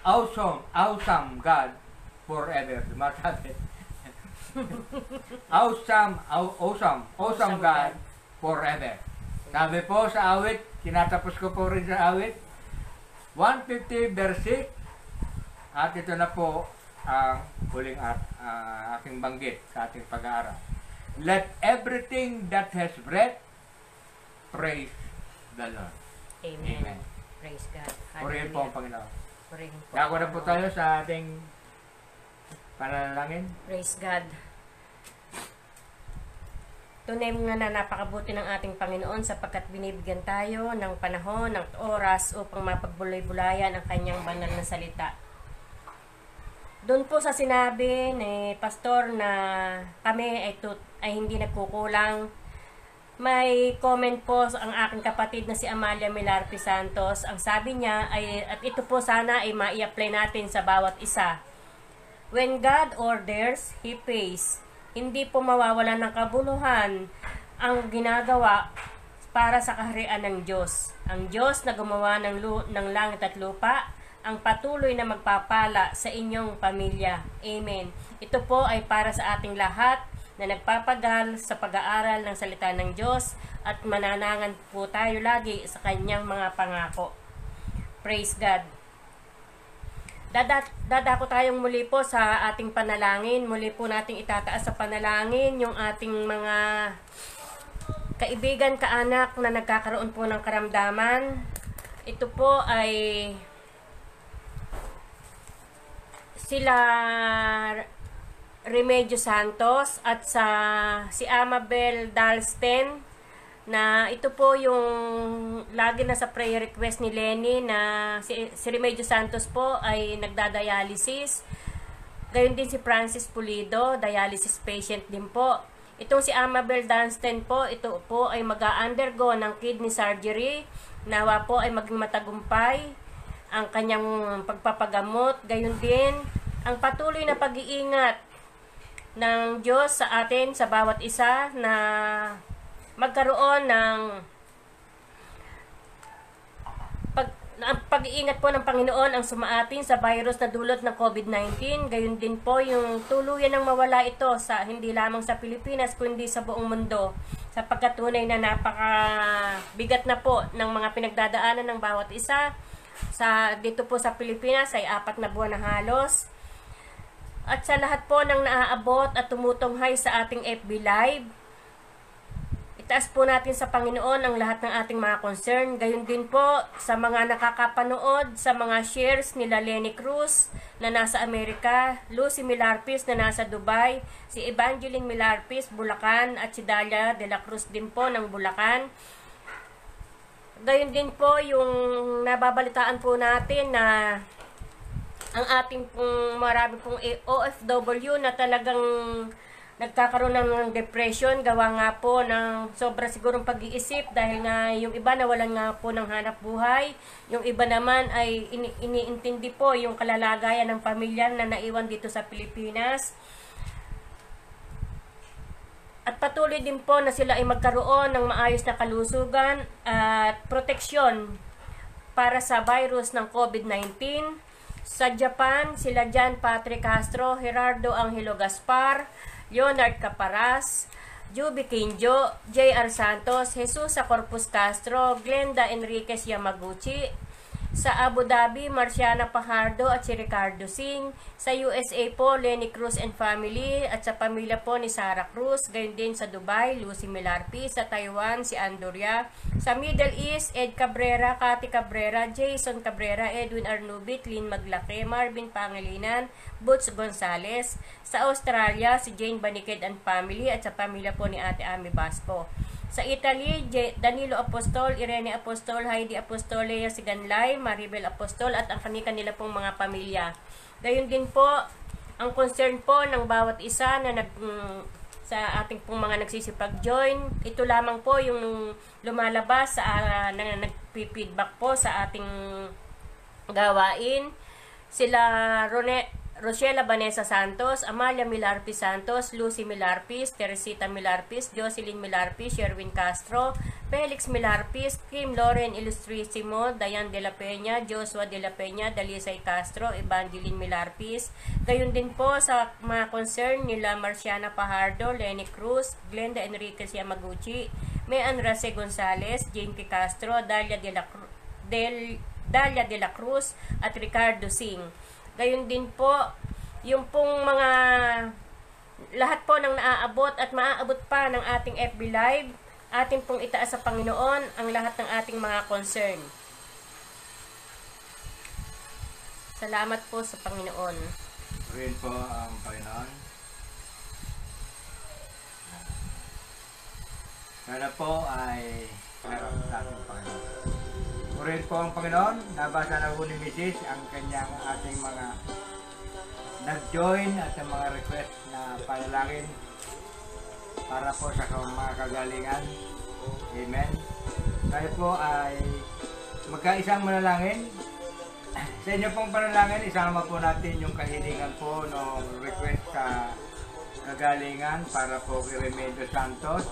awesome God forever. Masabi. awesome God forever. Sabi po sa awit, tinatapos ko po rin sa awit, 150 verse 6, at ito na po ang huling aking banggit sa ating pag-aaral. Let everything that has breath praise the Lord. Amen. Amen. Praise God. Purihin po ang Panginoon. Purihin po. Dako na po tayo sa ating panalangin. Praise God. Tunay nga na napakabuti ng ating Panginoon sapagkat binibigyan tayo ng panahon, ng oras upang mapagbulay-bulayan ang kanyang banal na salita. Doon po sa sinabi ni Pastor na kami ay hindi nagkukulang, may comment po ang aking kapatid na si Amalia Milarpi Santos. Ang sabi niya ay, at ito po sana ay mai-apply natin sa bawat isa. When God orders, He pays. Hindi po mawawalan ng kabuluhan ang ginagawa para sa kaharian ng Diyos. Ang Diyos na gumawa ng langit at lupa, ang patuloy na magpapala sa inyong pamilya. Amen. Ito po ay para sa ating lahat na nagpapagal sa pag-aaral ng salita ng Diyos at mananangan po tayo lagi sa kanyang mga pangako. Praise God. Dadako tayong muli po sa ating panalangin. Muli po nating itataas sa panalangin yung ating mga kaibigan, kaanak na nagkakaroon po ng karamdaman. Ito po ay sila Remedio Santos at si Amabel Dalsten, na ito po yung lagi na sa prayer request ni Lenny, na si Remedio Santos po ay nagdadialysis. Gayon din si Francis Pulido, dialysis patient din po. Itong si Amabel Dalsten po, ito po ay mag-undergo ng kidney surgery. Nawa po ay maging matagumpay ang kanyang pagpapagamot. Gayon din ang patuloy na pag-iingat ng Diyos sa atin, sa bawat isa, na magkaroon ng pag-iingat po ng Panginoon ang sumaatin sa virus na dulot ng COVID-19. Gayon din po yung tuluyan ng mawala ito sa hindi lamang sa Pilipinas kundi sa buong mundo, sapagkat tunay na napakabigat na po ng mga pinagdadaanan ng bawat isa. Dito po sa Pilipinas ay 4 na buwan na halos. At sa lahat po ng naaabot at tumutunghay sa ating FB Live, itaas po natin sa Panginoon ang lahat ng ating mga concern. Gayon din po sa mga nakakapanood, sa mga shares nila Lenny Cruz na nasa Amerika, Lucy Milarpis na nasa Dubai, si Evangeline Milarpis, Bulacan, at si Dalia de la Cruz din po ng Bulacan. Gayon din po yung nababalitaan po natin na ang ating pong marami pong OFW na talagang nagkakaroon ng depression, gawa nga po ng sobra sigurong pag-iisip dahil nga yung iba nawalan nga po ng hanap buhay, yung iba naman ay iniintindi po yung kalalagayan ng pamilya na naiwan dito sa Pilipinas. At patuloy din po na sila ay magkaroon ng maayos na kalusugan at proteksyon para sa virus ng COVID-19. Sa Japan, sila John Patrick Castro, Gerardo Angelo Gaspar, Leonard Caparas, Juby Kinjo, J.R. Santos, Jesus Corpus Castro, Glenda Enriquez Yamaguchi. Sa Abu Dhabi, Marciana Pajardo at si Ricardo Singh. Sa USA po, Lenny Cruz and family at sa pamilya po ni Sarah Cruz. Gayon din sa Dubai, Lucy Milarpi. Sa Taiwan, si Andoria. Sa Middle East, Ed Cabrera, Cathy Cabrera, Jason Cabrera, Edwin Arnubit, Lynn Maglake, Marvin Pangilinan, Butch Gonzales. Sa Australia, si Jane Baniked and family at sa pamilya po ni Ate Ami Basco. Sa Italy, Danilo Apostol, Irene Apostol, Heidi Apostol, Lea Siganlay, Maribel Apostol at ang kanila pong mga pamilya. Gayon din po, ang concern po ng bawat isa na sa ating pong mga nagsisipag-join. Ito lamang po yung lumalabas sa na nagpi-feedback po sa ating gawain. Sila Rochela Vanessa Santos, Amalia Milarpis Santos, Lucy Milarpis, Teresita Milarpis, Jocelyn Milarpis, Sherwin Castro, Felix Milarpis, Kim Loren Ilustrisimo, Dayan de la Peña, Joshua de la Peña, Dalisay Castro, Evangeline Milarpis. Gayon din po sa mga concern nila Marciana Pajardo, Lenny Cruz, Glenda Enriquez Yamaguchi, Mean Rase Gonzales, Jane P. Castro, Dalia de la Cruz at Ricardo Singh. Gayon din po, yung pong mga lahat po ng naaabot at maaabot pa ng ating FB Live, atin pong itaas sa Panginoon ang lahat ng ating mga concern. Salamat po sa Panginoon. Purihin po ang Panginoon. Sana po ay meron sa ating Panginoon. Purihin po ang Panginoon. Nabasa na po ni Mrs. ang kanyang ating mga nag-join at ang mga request na panalangin para po sa mga kagalingan. Amen. Tayo po ay magkaisang manalangin. Sa inyo pong panalangin, isama po natin yung kahilingan po ng request sa kagalingan para po kay Remedio Santos,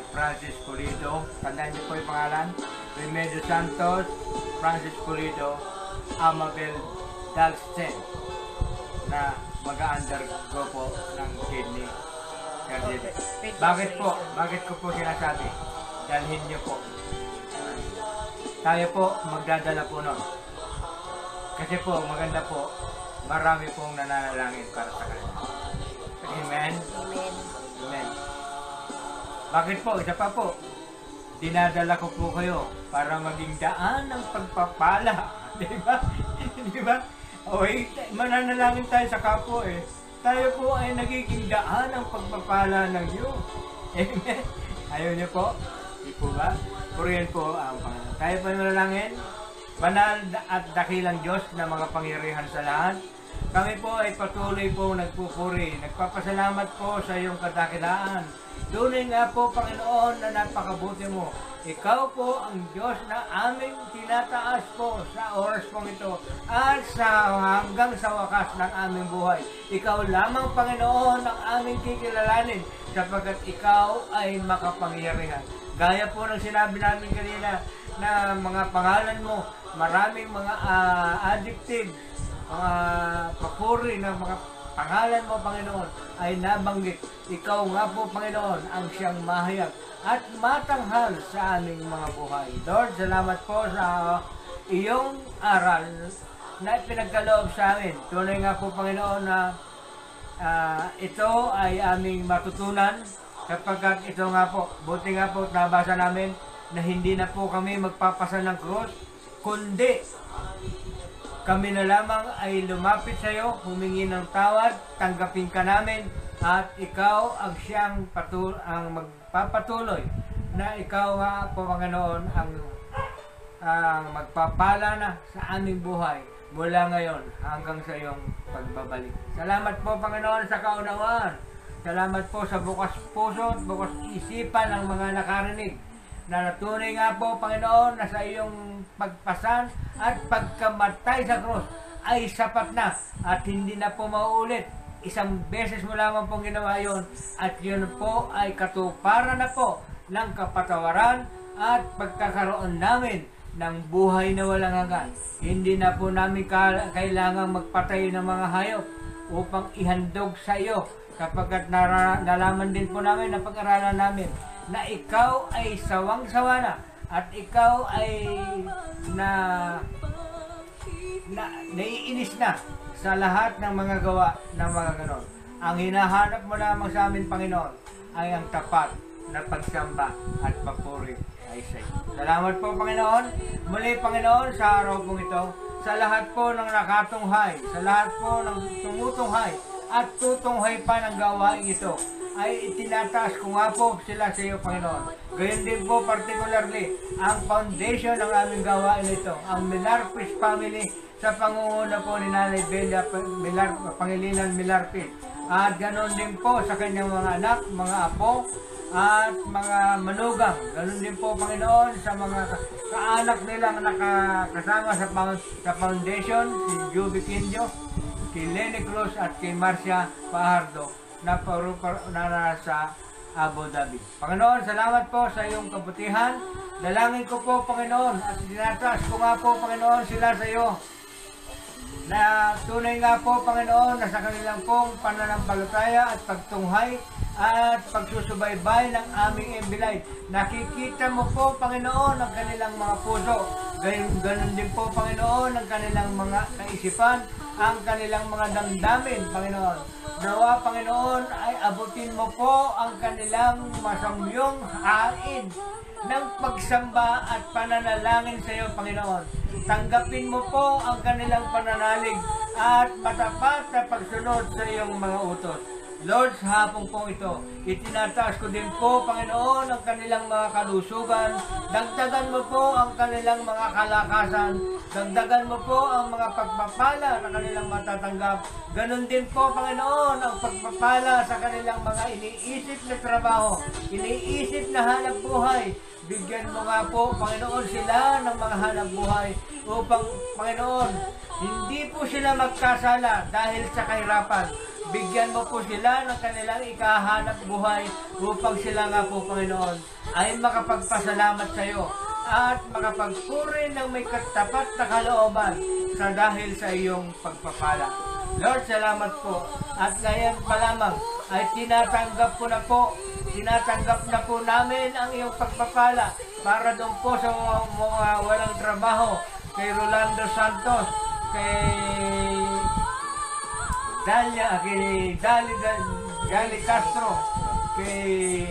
Francis Pulido. Tandaan niyo po yung pangalan. Remedio Santos, Francis Pulido, Amabel Dalsten na mag-undergo po ng kidney surgery. Bakit po? Bakit ko po sinasabi? Dalhin niyo po. Tayo po magdadala po nun. Kasi po, maganda po, marami pong nananalangin para sa kanila. Amen? Amen. Amen. Bakit po? Isa pa po. Dinadala ko po kayo para maging daan ng pagpapala. Diba? Diba? Okay, mananalangin tayo sa kapwa eh. Tayo po ay nagiging daan ng pagpapala ng Diyos. Amen? Ayaw niyo po? Di po ba? Purihin po ang Panginoon. Tayo po manalangin. Banal at dakilang Diyos na mga pangyarihan sa lahat. Kami po ay patuloy po nagpupuri. Nagpapasalamat po sa iyong kadakilaan. Tunay nga po, Panginoon, na napakabuti mo. Ikaw po ang Diyos na aming tinataas po sa oras pong ito at hanggang sa wakas ng aming buhay. Ikaw lamang, Panginoon, ang aming kikilalanin sapagkat ikaw ay makapangyarihan. Gaya po ng sinabi namin kanina na mga pangalan mo, maraming mga adjective, mga papuri ng mga pangalan mo, Panginoon, ay nabanggit. Ikaw nga po, Panginoon, ang siyang mahayag at matanghal sa aming mga buhay. Lord, salamat po sa iyong aral na pinagkaloob sa amin. Tunay nga po, Panginoon, na ito ay aming matutunan kapag ito nga po, buti nga po nabasa namin na hindi na po kami magpapasa ng krus, kundi kami na lamang ay lumapit sa iyo, humingi ng tawad, tanggapin ka namin, at ikaw ang siyang magpapatuloy na ikaw nga po, Panginoon, ang magpapala na sa aming buhay mula ngayon hanggang sa iyong pagbabalik. Salamat po, Panginoon, sa kaunawaan. Salamat po sa bukas puso at bukas isipan ng mga nakarinig na natunay nga po, Panginoon, na sa iyong pagpasan at pagkamatay sa krus ay sapat na at hindi na po mauulit. isang beses mo lamang pong ginawa yon, at yun po ay katuparan na po ng kapatawaran at pagkakaroon namin ng buhay na walang hanggan. Hindi na po namin kailangang magpatay ng mga hayop upang ihandog sa iyo, kapagkat nalaman din po namin na pag-aralan namin na ikaw ay sawang-sawa na at ikaw ay naiinis na sa lahat ng mga gawa ng mga ganon. Ang hinahanap mo lamang sa amin, Panginoon, ay ang tapat na pagsamba at papuri ay sa iyo. Salamat po, Panginoon. Muli, Panginoon, sa araw pong ito, sa lahat po ng nakatunghay, sa lahat po ng tumutunghay at tutunghay pa ng gawain ito, ay itinataas ko nga po sila sa iyo, Panginoon. Gayon din po particularly ang foundation ng aming gawain ito, ang Milarpis family, sa pangunguna po ni Nanay Bella Pangilinan Milarpis. At ganon din po sa kanyang mga anak, mga apo, at mga manugang. Ganon din po, Panginoon, sa mga kaanak nilang nakakasama sa foundation, si Juby Quindio, kay Lenny Cruz at kay Marcia Fajardo, na nasa Abu Dhabi. Panginoon, salamat po sa iyong kabutihan. Dalangin ko po, Panginoon, at dinataas ko nga po, Panginoon, sila sa iyo, na tunay nga po, Panginoon, na sa kanilang pong pananampalataya at pagtunghay at pagsusubaybay ng aming Embilay. Nakikita mo po, Panginoon, ang kanilang mga puso. Ganun din po, Panginoon, ang kanilang mga kaisipan, ang kanilang mga damdamin, Panginoon. Nawa, Panginoon, ay abutin mo po ang kanilang masamyong hain ng pagsamba at pananalangin sa iyo, Panginoon. Tanggapin mo po ang kanilang pananalig at matapat na pagsunod sa iyong mga utos. Lord, sa hapong pong ito, itinataas ko din po, Panginoon, ang kanilang mga kalusugan. Dagdagan mo po ang kanilang mga kalakasan. Dagdagan mo po ang mga pagpapala na kanilang matatanggap. Ganon din po, Panginoon, ang pagpapala sa kanilang mga iniisip na trabaho, iniisip na hanap buhay. Bigyan mo nga po, Panginoon, sila ng mga hanap buhay upang, Panginoon, hindi po sila magkasala dahil sa kahirapan. Bigyan mo po sila ng kanilang ikahanap buhay upang sila nga po, Panginoon, ay makapagpasalamat sa iyo at makapagpuri ng may katapat na kalooban sa dahil sa iyong pagpapala. Lord, salamat po. At ngayon pa lamang ay tinatanggap na po namin ang iyong pagpapala para doon po sa mga walang trabaho, kay Rolando Santos, kay Dali Castro, kay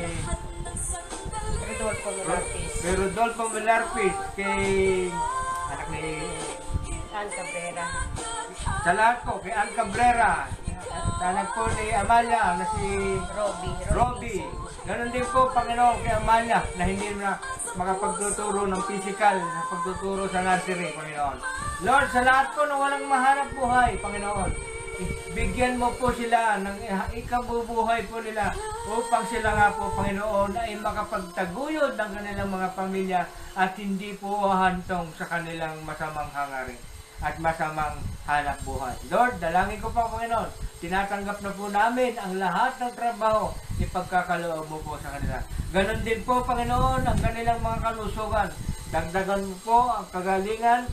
Rodolfo Milarpis, kay anak ni Ann Cabrera. sa lahat po, kay Ann Cabrera, sa anak po ni Amalia na si Robbie. Ganon din po, Panginoon, kay Amalia na hindi na makapagtuturo ng physical, na pagtuturo sa nursery, Panginoon. Lord, sa lahat po na walang mahanap buhay, Panginoon, bigyan mo po sila ng ikabubuhay po nila upang sila nga po, Panginoon, ay makapagtaguyod ng kanilang mga pamilya at hindi po hantong sa kanilang masamang hangarin at masamang hanap buhay. Lord, dalangin ko po, Panginoon, tinatanggap na po namin ang lahat ng trabaho, ipagkakaloob mo po sa kanila. Ganon din po, Panginoon, ang kanilang mga kalusugan. Dagdagan mo po ang kagalingan.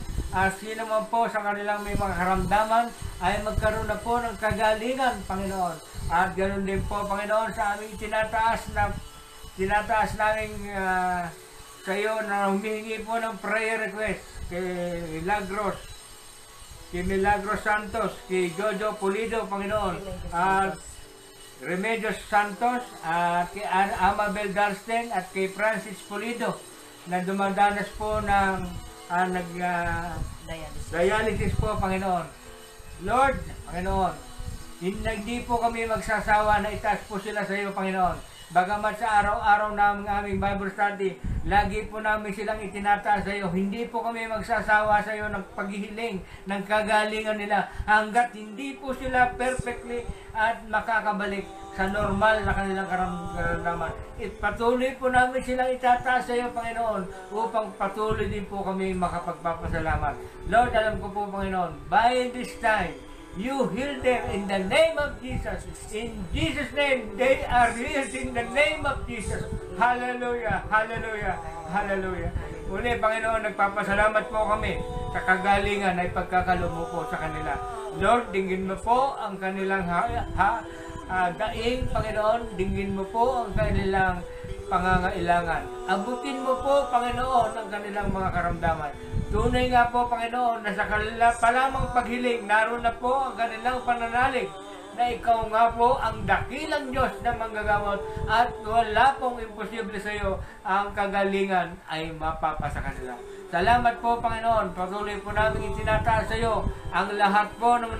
Sino man po sa kanilang may mga karamdaman ay magkaroon na po ng kagalingan, Panginoon. At ganoon din po, Panginoon, sa aming tinataas namin sa iyo na humihingi po ng prayer request kay Milagros Santos, kay Jojo Pulido, Panginoon, at Remedios Santos, at kay Amabel Darsten, at kay Francis Pulido na dumadanas po ng dialysis po, Panginoon. Lord, Panginoon, hindi po kami magsasawa na itaas po sila sa iyo, Panginoon. Bagamat sa araw-araw ng aming Bible study, lagi po namin silang itinataas sa iyo. Hindi po kami magsasawa sa iyo ng paghihiling ng kagalingan nila hanggat hindi po sila perfectly at makakabalik sa normal na kanilang karamdaman. Patuloy po namin silang itataas sa iyo, Panginoon, upang patuloy din po kami makapagpapasalamat. Lord, alam ko po, Panginoon, by this time, You heal them in the name of Jesus. In Jesus' name, they are healed in the name of Jesus. Hallelujah, hallelujah, hallelujah. Uli, Panginoon, nagpapasalamat po kami sa kagalingan na ipagkakalob mo po sa kanila. Lord, dinggin mo po ang kanilang daing, Panginoon. Dinggin mo po ang kanilang pangangailangan. Abutin mo po, Panginoon, ang kanilang mga karamdaman. Tunay nga po, Panginoon, na sa kanila pa lamang paghiling, naroon na po ang kanilang pananalig na ikaw nga po ang dakilang Diyos na manggagamot at wala pong imposible sa iyo, ang kagalingan ay mapapasa kanila. Salamat po, Panginoon. Patuloy po namin itinataas sa iyo ang lahat po ng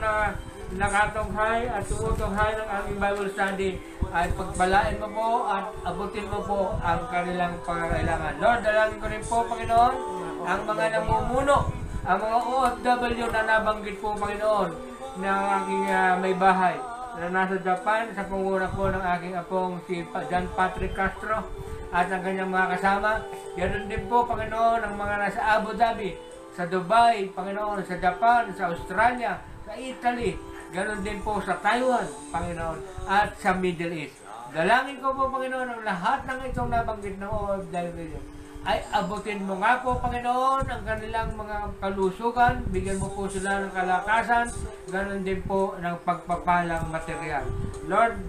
nakatunghay at tumutunghay ng aming Bible study ay pagpalain mo po at abutin mo po ang kanilang pangangailangan. Lord, dalangin ko rin po, Panginoon, ang mga namumuno, ang mga OFW na nabanggit po, Panginoon, ng aking may bahay na nasa Japan sa panguna po ng aking apong si John Patrick Castro at ang kanyang mga kasama. Ganoon din po, Panginoon, ang mga nasa Abu Dhabi, sa Dubai, Panginoon, sa Japan, sa Australia, sa Italy, ganoon din po sa Taiwan, Panginoon, at sa Middle East. Dalangin ko po, Panginoon, ang lahat ng itong nabanggit ng OFW ay abutin mo nga po, Panginoon, ang kanilang mga kalusugan, bigyan mo po sila ng kalakasan, ganoon din po ng pagpapalang material. Lord,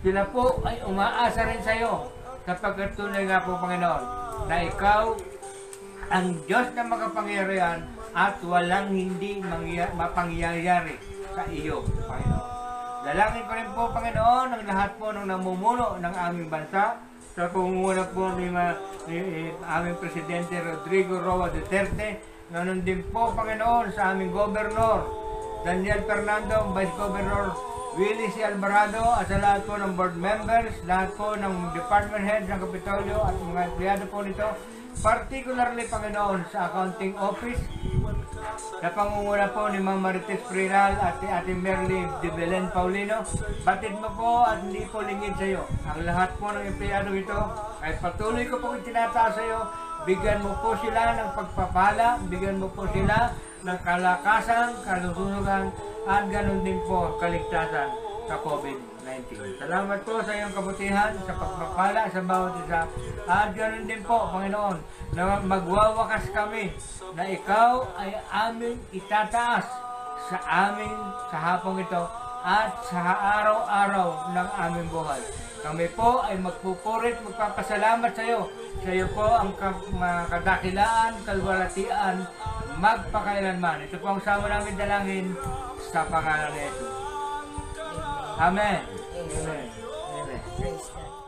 sila po ay umaasa rin sa iyo, sapagkat tunay nga po, Panginoon, na ikaw ang Diyos na makapangyarihan at walang hindi mapangyayari sa iyo, Panginoon. Dalangin ko rin po, Panginoon, ang lahat po ng namumuno ng aming bansa, sa pangunguna po ni aming Presidente Rodrigo Roa Duterte, ganoon din po, Panginoon, sa aming Governor Daniel Fernando, Vice Governor Willie C. Alvarado, at sa lahat po ng board members, lahat po ng department heads ng Kapitolyo at mga empleyado po nito, particularly, Panginoon, sa accounting office, sa pangunguna po ni Ma'am Marites Prinal at si Ate Merly de Belen Paulino. Batid mo po at hindi po lingid sa iyo. Ang lahat po ng empleyado ito ay patuloy ko po itinataas sa iyo. Bigyan mo po sila ng pagpapala, bigyan mo po sila ng kalakasan, kalusugan, at ganun din po kaligtasan sa COVID-19. Salamat po sa iyong kabutihan, sa pagpapala sa bawat isa. At ganun din po, Panginoon, na magwawakas kami na ikaw ay aming itataas sa hapong ito at sa araw-araw ng aming buhay. Kami po ay magpupurit, magpapasalamat sa iyo. Sa iyo po ang kadakilaan, kalwalatian, magpakailanman. Ito po ang sama namin dalangin sa pangalan ni Jesus. Amen. Amen. Amen. Praise God.